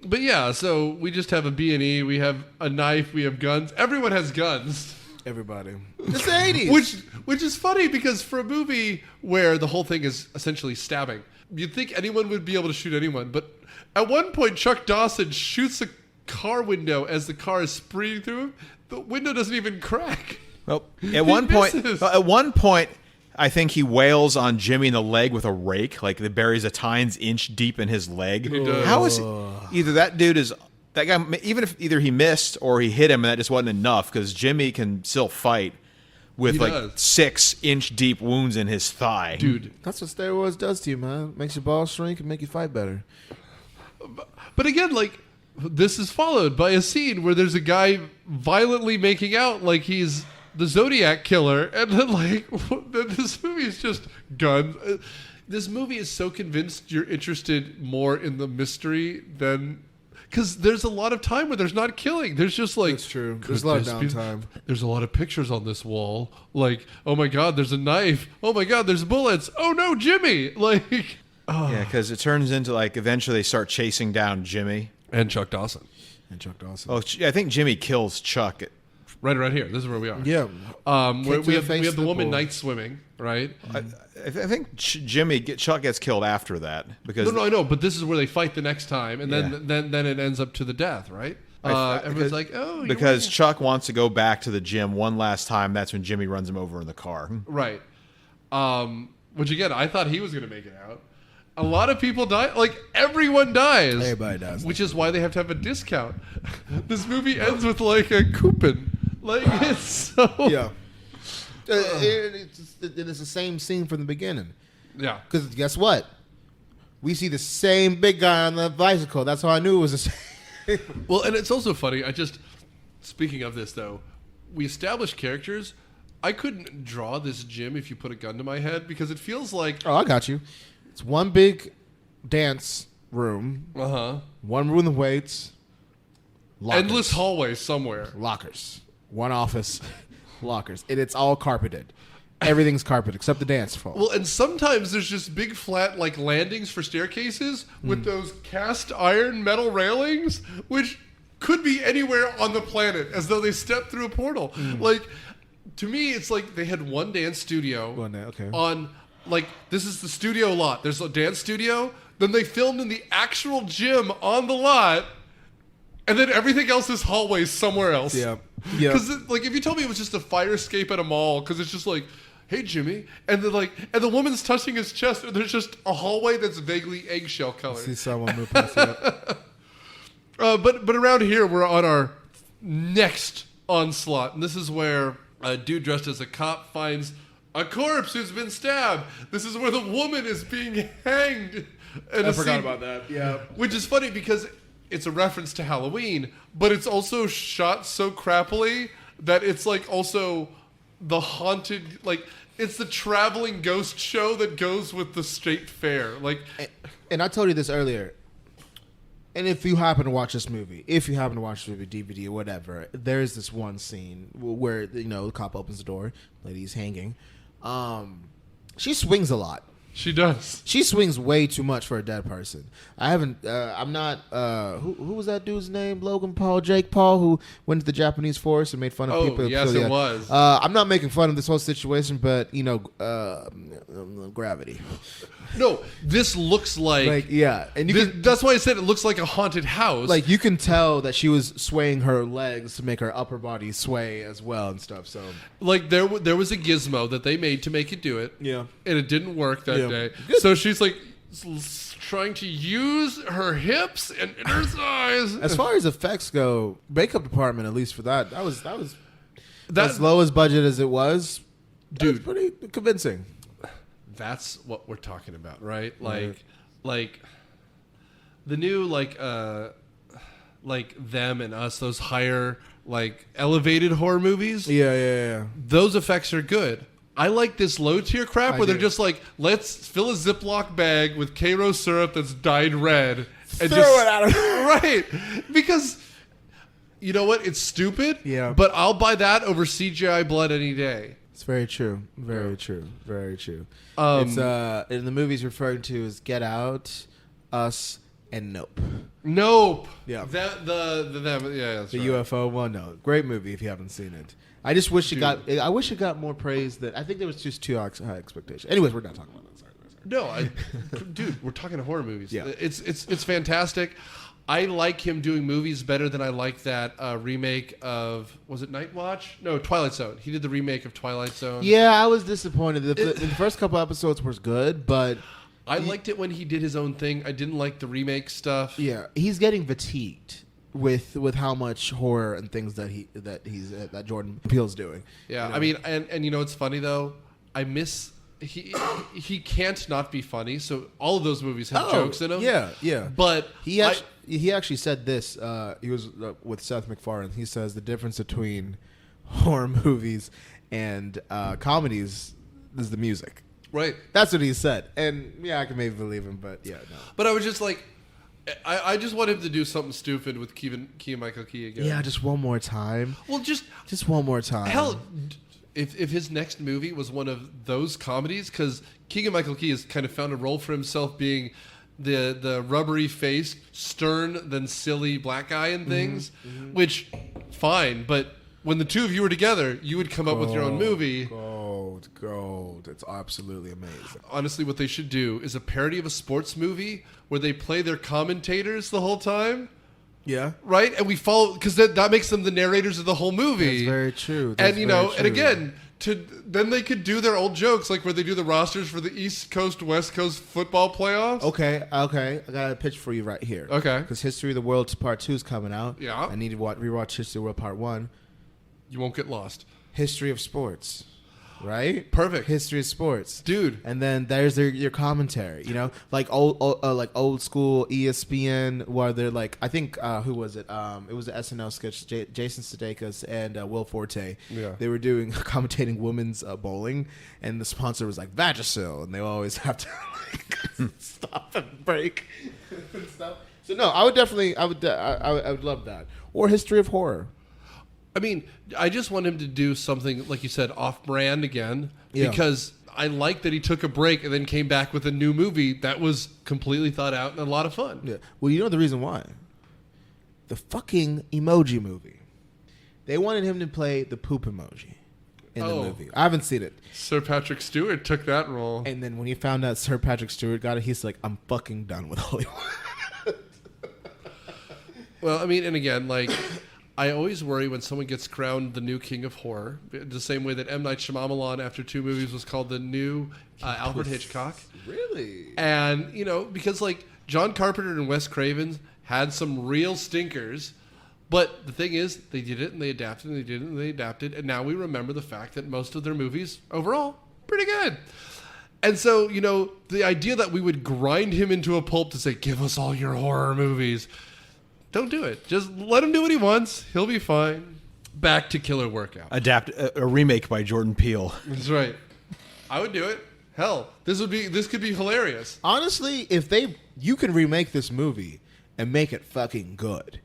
But yeah, so we just have a B&E. We have a knife. We have guns. Everyone has guns. Everybody. It's the 80s. Which is funny because for a movie where the whole thing is essentially stabbing, you'd think anyone would be able to shoot anyone. But at one point, Chuck Dawson shoots a car window as the car is spreeing through him. The window doesn't even crack. Well, at one point, I think he wails on Jimmy in the leg with a rake, like it buries a tines inch deep in his leg. He does. How is either that guy, even if either he missed or he hit him and that just wasn't enough, because Jimmy can still fight with 6-inch deep wounds in his thigh. Dude. That's what steroids does to you, man. Makes your balls shrink and make you fight better. But again, like, this is followed by a scene where there's a guy violently making out like he's the Zodiac killer, and then like this movie is just guns. This movie is so convinced you're interested more in the mystery than, because there's a lot of time where there's not killing. There's just like, that's true. There's a lot of downtime. There's a lot of pictures on this wall. Like, oh my God, there's a knife. Oh my God, there's bullets. Oh no, Jimmy. Like, yeah, because it turns into like eventually they start chasing down Jimmy and Chuck Dawson. Oh, I think Jimmy kills Chuck. Right here. This is where we are. Yeah. We have the woman night swimming, right? I think Chuck gets killed after that because no, I know, but this is where they fight the next time, and then it ends up to the death, right? Everyone's like, oh, because Chuck wants to go back to the gym one last time. That's when Jimmy runs him over in the car. Right. Which again, I thought he was going to make it out. A lot of people die. Like, everyone dies. Everybody dies. Which is why they have to have a discount. This movie ends with, like, a coupon. Like, it's so... Yeah. It's the same scene from the beginning. Yeah. Because guess what? We see the same big guy on the bicycle. That's how I knew it was the same. Well, and it's also funny. Speaking of this, though, we established characters. I couldn't draw this gym if you put a gun to my head because it feels like... Oh, I got you. It's one big dance room. Uh-huh. One room with weights. Lockers. Endless hallways somewhere. Lockers. One office. Lockers. And it's all carpeted. Everything's carpeted except the dance floor. Well, and sometimes there's just big flat like landings for staircases with those cast iron metal railings, which could be anywhere on the planet, as though they stepped through a portal. Like, to me, it's like they had one dance studio on... Like, this is the studio lot. There's a dance studio. Then they filmed in the actual gym on the lot. And then everything else is hallways somewhere else. Yeah. Because, like, if you told me it was just a fire escape at a mall, because it's just like, hey, Jimmy. And then, like, and the woman's touching his chest, and there's just a hallway that's vaguely eggshell colored. See someone move past it. But around here, we're on our next onslaught. And this is where a dude dressed as a cop finds... a corpse who's been stabbed. This is where the woman is being hanged. I forgot about that. Yeah. Which is funny because it's a reference to Halloween, but it's also shot so crappily that it's like also the haunted, like it's the traveling ghost show that goes with the state fair. Like, and I told you this earlier. And if you happen to watch this movie, DVD or whatever, there's this one scene where, the cop opens the door, lady's hanging. She swings a lot. She does. She swings way too much for a dead person. I haven't. I'm not. Who was that dude's name? Logan Paul, Jake Paul, who went to the Japanese forest and made fun of people. Yes, it was. I'm not making fun of this whole situation, but gravity. No, this looks like and that's why I said it looks like a haunted house. Like you can tell that she was swaying her legs to make her upper body sway as well and stuff. So like there was a gizmo that they made to make it do it. Yeah, and it didn't work that day. Good. So she's like trying to use her hips and her thighs. As far as effects go, makeup department, at least for that was as low as budget as it was. Dude, pretty convincing. That's what we're talking about, right? Like the new like Them and Us, those higher like elevated horror movies. Yeah. Those effects are good. I like this low tier crap where they're just like, let's fill a Ziploc bag with Cairo syrup that's dyed red and throw it at her. Right, because you know what? It's stupid. Yeah, but I'll buy that over CGI blood any day. It's very true. Very true. It's in the movies referring to as Get Out, Us, and Nope. Nope. Yeah. The that's the right. UFO one. No, great movie if you haven't seen it. I just wish I wish it got more praise. That I think there was just too high expectations. Anyways, we're not talking about that. Sorry. No, dude, we're talking horror movies. Yeah. It's fantastic. I like him doing movies better than I like that remake of, was it Night Watch? No, Twilight Zone. He did the remake of Twilight Zone. Yeah, I was disappointed. The first couple episodes was good, but I liked it when he did his own thing. I didn't like the remake stuff. Yeah, he's getting fatigued with how much horror and things that Jordan Peele's doing. Yeah, you know? I mean, and you know what's funny though? I miss. He can't not be funny. So all of those movies have jokes in them. Yeah. But he actually said this. He was with Seth MacFarlane. He says the difference between horror movies and comedies is the music. Right. That's what he said. And yeah, I can maybe believe him, but yeah, no. But I was just like, I just want him to do something stupid with Keegan-Michael Key again. Yeah, just one more time. Well, just one more time. Hell, if his next movie was one of those comedies, because Keegan-Michael Key has kind of found a role for himself being the rubbery-faced, stern, then silly black guy in things, which, fine, but when the two of you were together, you would come up with your own movie. Gold. It's absolutely amazing. Honestly, what they should do is a parody of a sports movie where they play their commentators the whole time. Yeah. Right? And we follow, because that makes them the narrators of the whole movie. That's very true. And again, then they could do their old jokes, like where they do the rosters for the East Coast, West Coast football playoffs. Okay. I got a pitch for you right here. Okay. Because History of the World Part 2 is coming out. Yeah. I need to rewatch History of the World Part 1. You won't get lost. History of sports. Right? Perfect. History of sports. Dude. And then there's your commentary, like old school ESPN where they're like, I think, who was it? It was an SNL sketch, Jason Sudeikis and Will Forte. Yeah. They were commentating women's bowling, and the sponsor was like Vagisil, and they always have to stop and break and stuff. So no, I would love that. Or History of Horror. I mean, I just want him to do something, like you said, off-brand again, because I like that he took a break and then came back with a new movie that was completely thought out and a lot of fun. Yeah. Well, you know the reason why? The fucking Emoji Movie. They wanted him to play the poop emoji in the movie. I haven't seen it. Sir Patrick Stewart took that role. And then when he found out Sir Patrick Stewart got it, he's like, I'm fucking done with Hollywood. Well, I mean, and again, like... I always worry when someone gets crowned the new king of horror, the same way that M. Night Shyamalan, after 2 movies, was called the new Alfred Hitchcock. Really? And, because, like, John Carpenter and Wes Craven had some real stinkers, but the thing is, they did it, and they adapted, and they did it, and they adapted, and now we remember the fact that most of their movies, overall, pretty good. And so, the idea that we would grind him into a pulp to say, give us all your horror movies... Don't do it. Just let him do what he wants. He'll be fine. Back to Killer Workout. Adapt a remake by Jordan Peele. That's right. I would do it. Hell, this could be hilarious. Honestly, you can remake this movie and make it fucking good.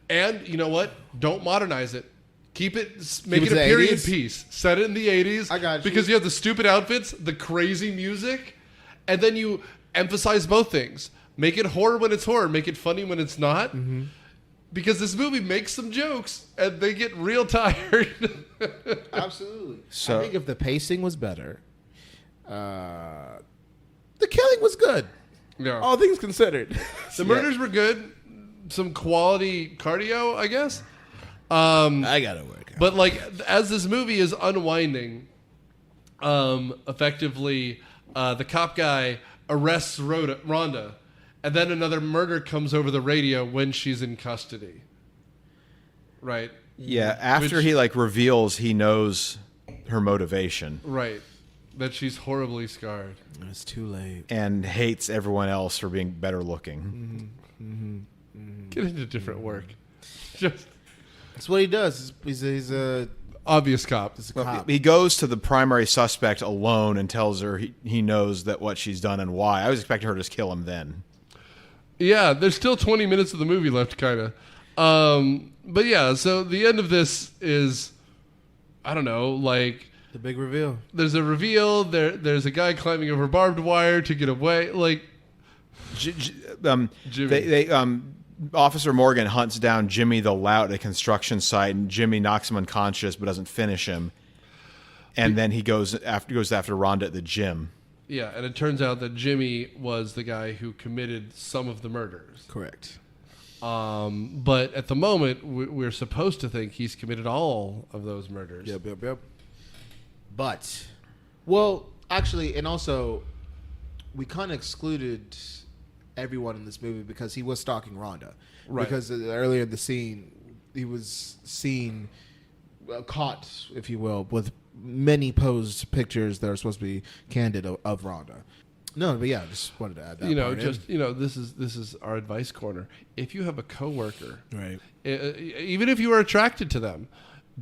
And you know what? Don't modernize it. Make it a period 80s? piece. Set it in the 80s. I got you. Because you have the stupid outfits, the crazy music, And then you emphasize both things. Make it horror when it's horror. Make it funny when it's not. Mm-hmm. Because this movie makes some jokes, and they get real tired. Absolutely. So- I think if the pacing was better, the killing was good. Yeah. All things considered. The murders were good. Some quality cardio, I guess. I gotta work out. But like, as this movie is unwinding, effectively, the cop guy arrests Rhonda, and then another murder comes over the radio when she's in custody. Right. Yeah, after he like reveals he knows her motivation Right. That she's horribly scarred. It's too late. and hates everyone else for being better looking. Get into different work. Just That's what he does. He's a obvious cop. cop. He goes to the primary suspect alone and tells her he knows that what she's done and why. I was expecting her to just kill him then. Yeah, there's still 20 minutes of the movie left, kind of. But yeah, so the end of this is, I don't know, like The big reveal. there's a reveal. There's a guy climbing over barbed wire to get away. Like Jimmy. Officer Morgan hunts down Jimmy the Lout at a construction site, and Jimmy knocks him unconscious but doesn't finish him. And then he goes after Rhonda at the gym. yeah, and it turns out that Jimmy was the guy who committed some of the murders. Correct. But at the moment, we're supposed to think he's committed all of those murders. Yep. But, well, actually, and also, we kind of excluded everyone in this movie because he was stalking Rhonda. Right. Because earlier in the scene, he was seen, caught, if you will, with many posed pictures that are supposed to be candid of Rhonda. No, but yeah, just wanted to add that. This is our advice corner. If you have a coworker, right. even if you are attracted to them,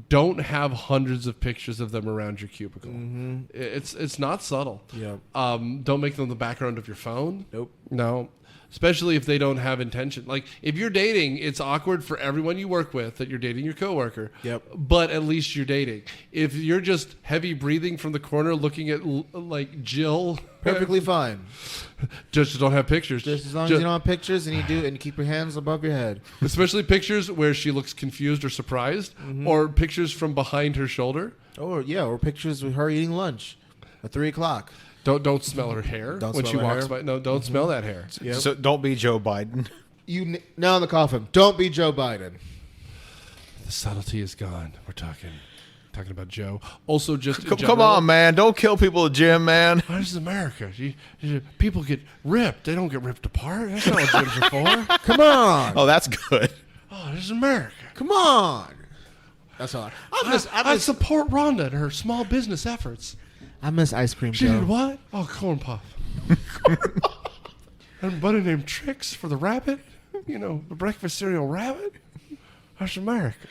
don't have hundreds of pictures of them around your cubicle. Mm-hmm. It's not subtle. Yeah. Don't make them the background of your phone. Nope. No. Especially if they don't have intention. Like, if you're dating, it's awkward for everyone you work with that you're dating your coworker. Yep. But at least you're dating. If you're just heavy breathing from the corner looking at, like, Jill. Perfectly fine. Just don't have pictures. Just as long as you don't have pictures and you keep your hands above your head. Especially pictures where she looks confused or surprised, or pictures from behind her shoulder. Or pictures of her eating lunch at 3:00. Don't smell her hair Don't when smell she her walks hair. by. No, don't smell that hair. Yep. So don't be Joe Biden. Now in the coffin. Don't be Joe Biden. The subtlety is gone. We're talking about Joe. Also, just in Come general, on, man. Don't kill people at the gym, man. This is America. People get ripped. They don't get ripped apart. That's not what gyms are for. Come on. Oh, that's good. Oh, this is America. Come on. That's all. I support Rhonda and her small business efforts. I miss ice cream, She Joe. did what? Oh, corn puff. And a buddy named Trix for the rabbit. The breakfast cereal rabbit. That's America.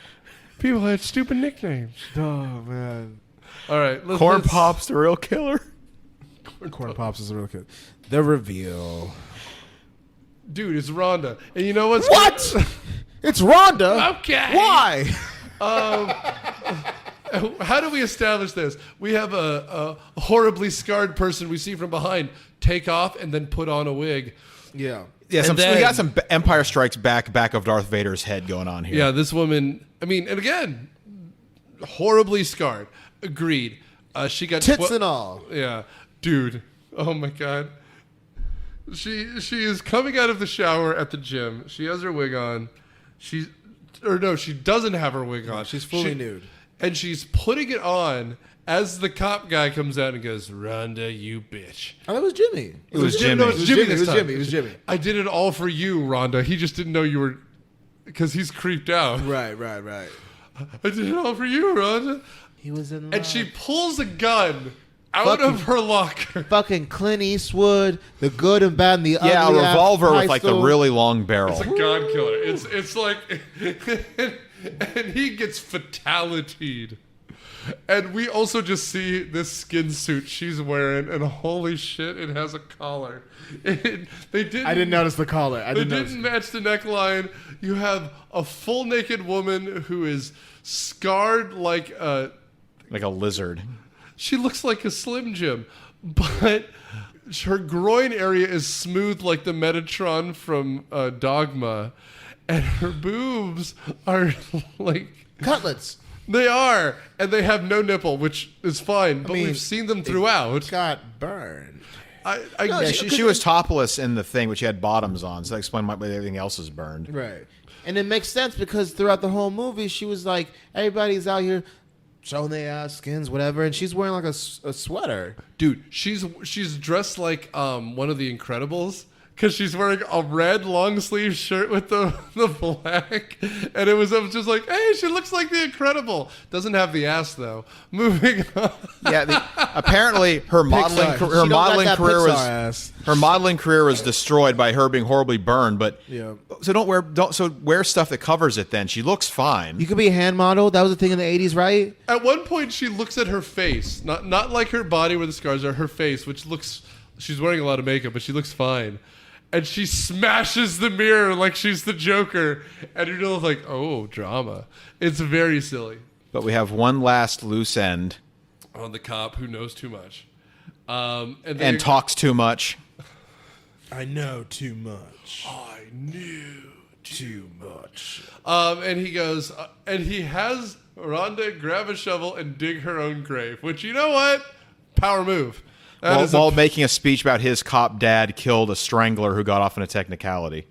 People had stupid nicknames. Oh, man. All right. Corn Pop's the real killer. Corn Pops is a real good. The reveal. Dude, it's Rhonda. And you know what's What? It's Rhonda? Okay. Why? How do we establish this? We have a horribly scarred person we see from behind take off and then put on a wig. Yeah. Yeah, And we then- got some Empire Strikes back of Darth Vader's head going on here. Yeah, this woman, and again, horribly scarred. Agreed. She got Tits and all. Yeah. Dude. Oh my God. She is coming out of the shower at the gym. She has her wig on. She doesn't have her wig on. She's fully nude. And she's putting it on as the cop guy comes out and goes, "Rhonda, you bitch." Oh, that was Jimmy. It was Jimmy. No, it's Jimmy. It was this time. Jimmy. It was Jimmy. I did it all for you, Rhonda. He just didn't know you were, because he's creeped out. Right. I did it all for you, Rhonda. He was in love. And she pulls a gun out of her locker. Fucking Clint Eastwood, the good and bad and the ugly. Yeah, a revolver with like the pistol. really long barrel. It's a god killer. It's like, and he gets fatality'd. And we also just see this skin suit she's wearing, and holy shit, it has a collar. They didn't. I didn't notice the collar. They didn't match the neckline. You have a full naked woman who is scarred like a. Like a lizard. She looks like a Slim Jim, but her groin area is smooth like the Metatron from Dogma, and her boobs are like Cutlets. They are, and they have no nipple, which is fine. But mean, we've seen them throughout. Got burned. She was topless in the thing, but she had bottoms on, so that explained why everything else is burned. Right. And it makes sense because throughout the whole movie, she was like, everybody's out here showing their ass, skins, whatever, and she's wearing like a sweater. Dude, she's dressed like one of the Incredibles. Because she's wearing a red long sleeve shirt with the black. And it was just like, hey, she looks like the Incredible. Doesn't have the ass, though. Moving on. Yeah, apparently her modeling career was destroyed by her being horribly burned. But so wear stuff that covers it. Then she looks fine. You could be a hand model. That was a thing in the 80s, right? At one point, she looks at her face, not like her body where the scars are. Her face, which looks, she's wearing a lot of makeup, but she looks fine. And she smashes the mirror like she's the Joker. And you're just like, oh, drama. It's very silly. But we have one last loose end. On the cop who knows too much. And talks too much. I know too much. I knew too much. And he goes, and he has Rhonda grab a shovel and dig her own grave. Which, you know what? Power move. While making a speech about his cop dad killed a strangler who got off in a technicality.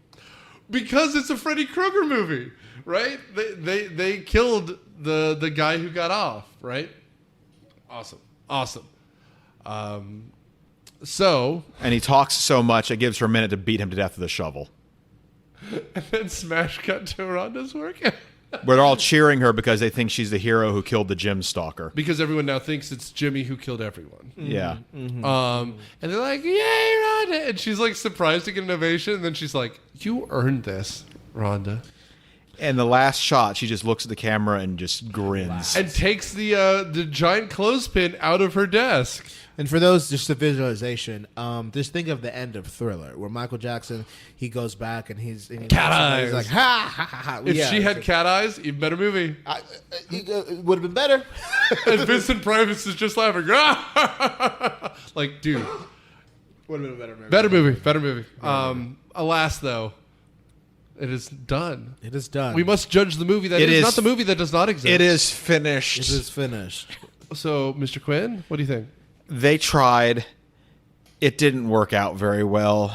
Because it's a Freddy Krueger movie, right? They killed the guy who got off, right? Awesome. And he talks so much it gives her a minute to beat him to death with a shovel. And then smash cut to Rhonda's work. Where they're all cheering her because they think she's the hero who killed the gym stalker. Because everyone now thinks it's Jimmy who killed everyone. Yeah. Mm-hmm. And they're like, yay, Rhonda. And she's like surprised to get an ovation. And then she's like, you earned this, Rhonda. And the last shot, she just looks at the camera and just grins. And takes the giant clothespin out of her desk. And for those, just a visualization, just think of the end of Thriller, where Michael Jackson, he goes back and he's cat eyes. He's like, ha, ha, ha, ha. If she had cat eyes, even better movie. It would have been better. And Vincent Price is just laughing. Like, dude. Would have been a better movie. Better movie. Alas, though, it is done. It is done. We must judge the movie that is not the movie that does not exist. It is finished. It is finished. So, Mr. Quinn, what do you think? They tried. It didn't work out very well.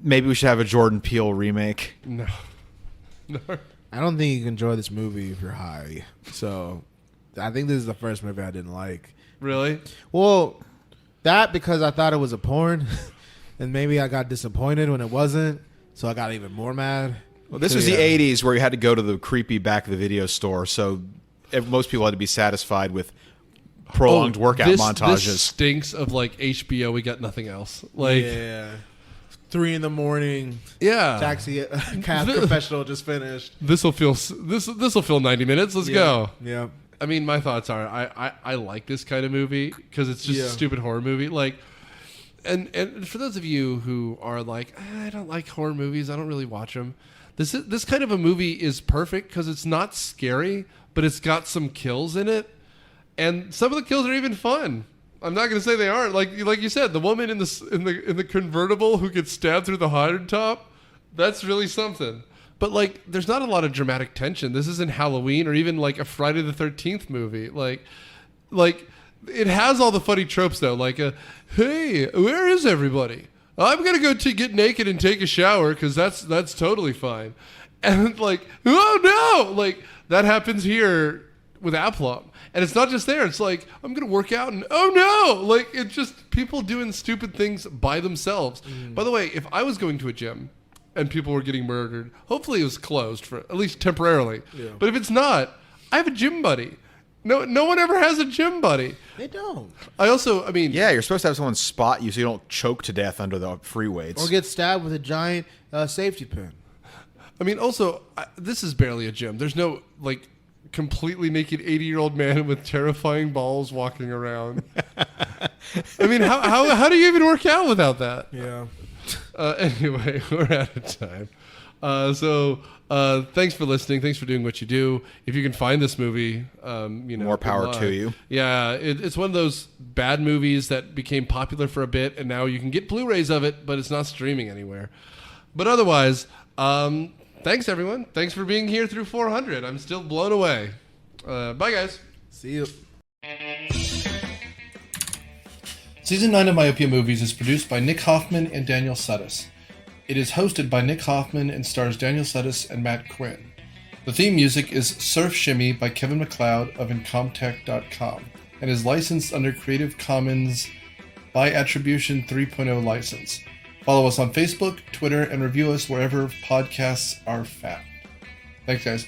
Maybe we should have a Jordan Peele remake. No. I don't think you can enjoy this movie if you're high. So, I think this is the first movie I didn't like. Really? Well, that because I thought it was a porn, and maybe I got disappointed when it wasn't, so I got even more mad. Well, this was the 80s where you had to go to the creepy back of the video store, so most people had to be satisfied with prolonged workout montages. This stinks of like HBO. We got nothing else. Like 3 a.m. Yeah. Taxi cab professional just finished. This will fill 90 minutes. Let's go. Yeah. I mean, my thoughts are I like this kind of movie because it's just a stupid horror movie. Like, and for those of you who are like, I don't like horror movies. I don't really watch them. This kind of a movie is perfect because it's not scary, but it's got some kills in it. And some of the kills are even fun. I'm not going to say they aren't. Like you said, the woman in the convertible who gets stabbed through the hard top, that's really something. But like, there's not a lot of dramatic tension. This isn't Halloween or even like a Friday the 13th movie. Like it has all the funny tropes though. Like, hey, where is everybody? I'm going to go get naked and take a shower because that's totally fine. And like, oh no, like that happens here with Aplomb. And it's not just there. It's like, I'm going to work out and, oh no! Like, it's just people doing stupid things by themselves. By the way, if I was going to a gym and people were getting murdered, hopefully it was closed for at least temporarily. Yeah. But if it's not, I have a gym buddy. No one ever has a gym buddy. They don't. I mean... Yeah, you're supposed to have someone spot you so you don't choke to death under the free weights. Or get stabbed with a giant safety pin. I mean, also, this is barely a gym. There's no, like... completely naked 80-year-old man with terrifying balls walking around. I mean, how do you even work out without that? Yeah. Anyway, we're out of time. Thanks for listening. Thanks for doing what you do. If you can find this movie, more power to you. Yeah, it's one of those bad movies that became popular for a bit, and now you can get Blu-rays of it, but it's not streaming anywhere. But otherwise, thanks everyone. Thanks for being here through 400. I'm still blown away. Bye guys. See you. Season 9 of Myopia Movies is produced by Nick Hoffman and Daniel Sudis. It is hosted by Nick Hoffman and stars Daniel Sudis and Matt Quinn. The theme music is Surf Shimmy by Kevin MacLeod of Incomtech.com and is licensed under Creative Commons by Attribution 3.0 license. Follow us on Facebook, Twitter, and review us wherever podcasts are found. Thanks, guys.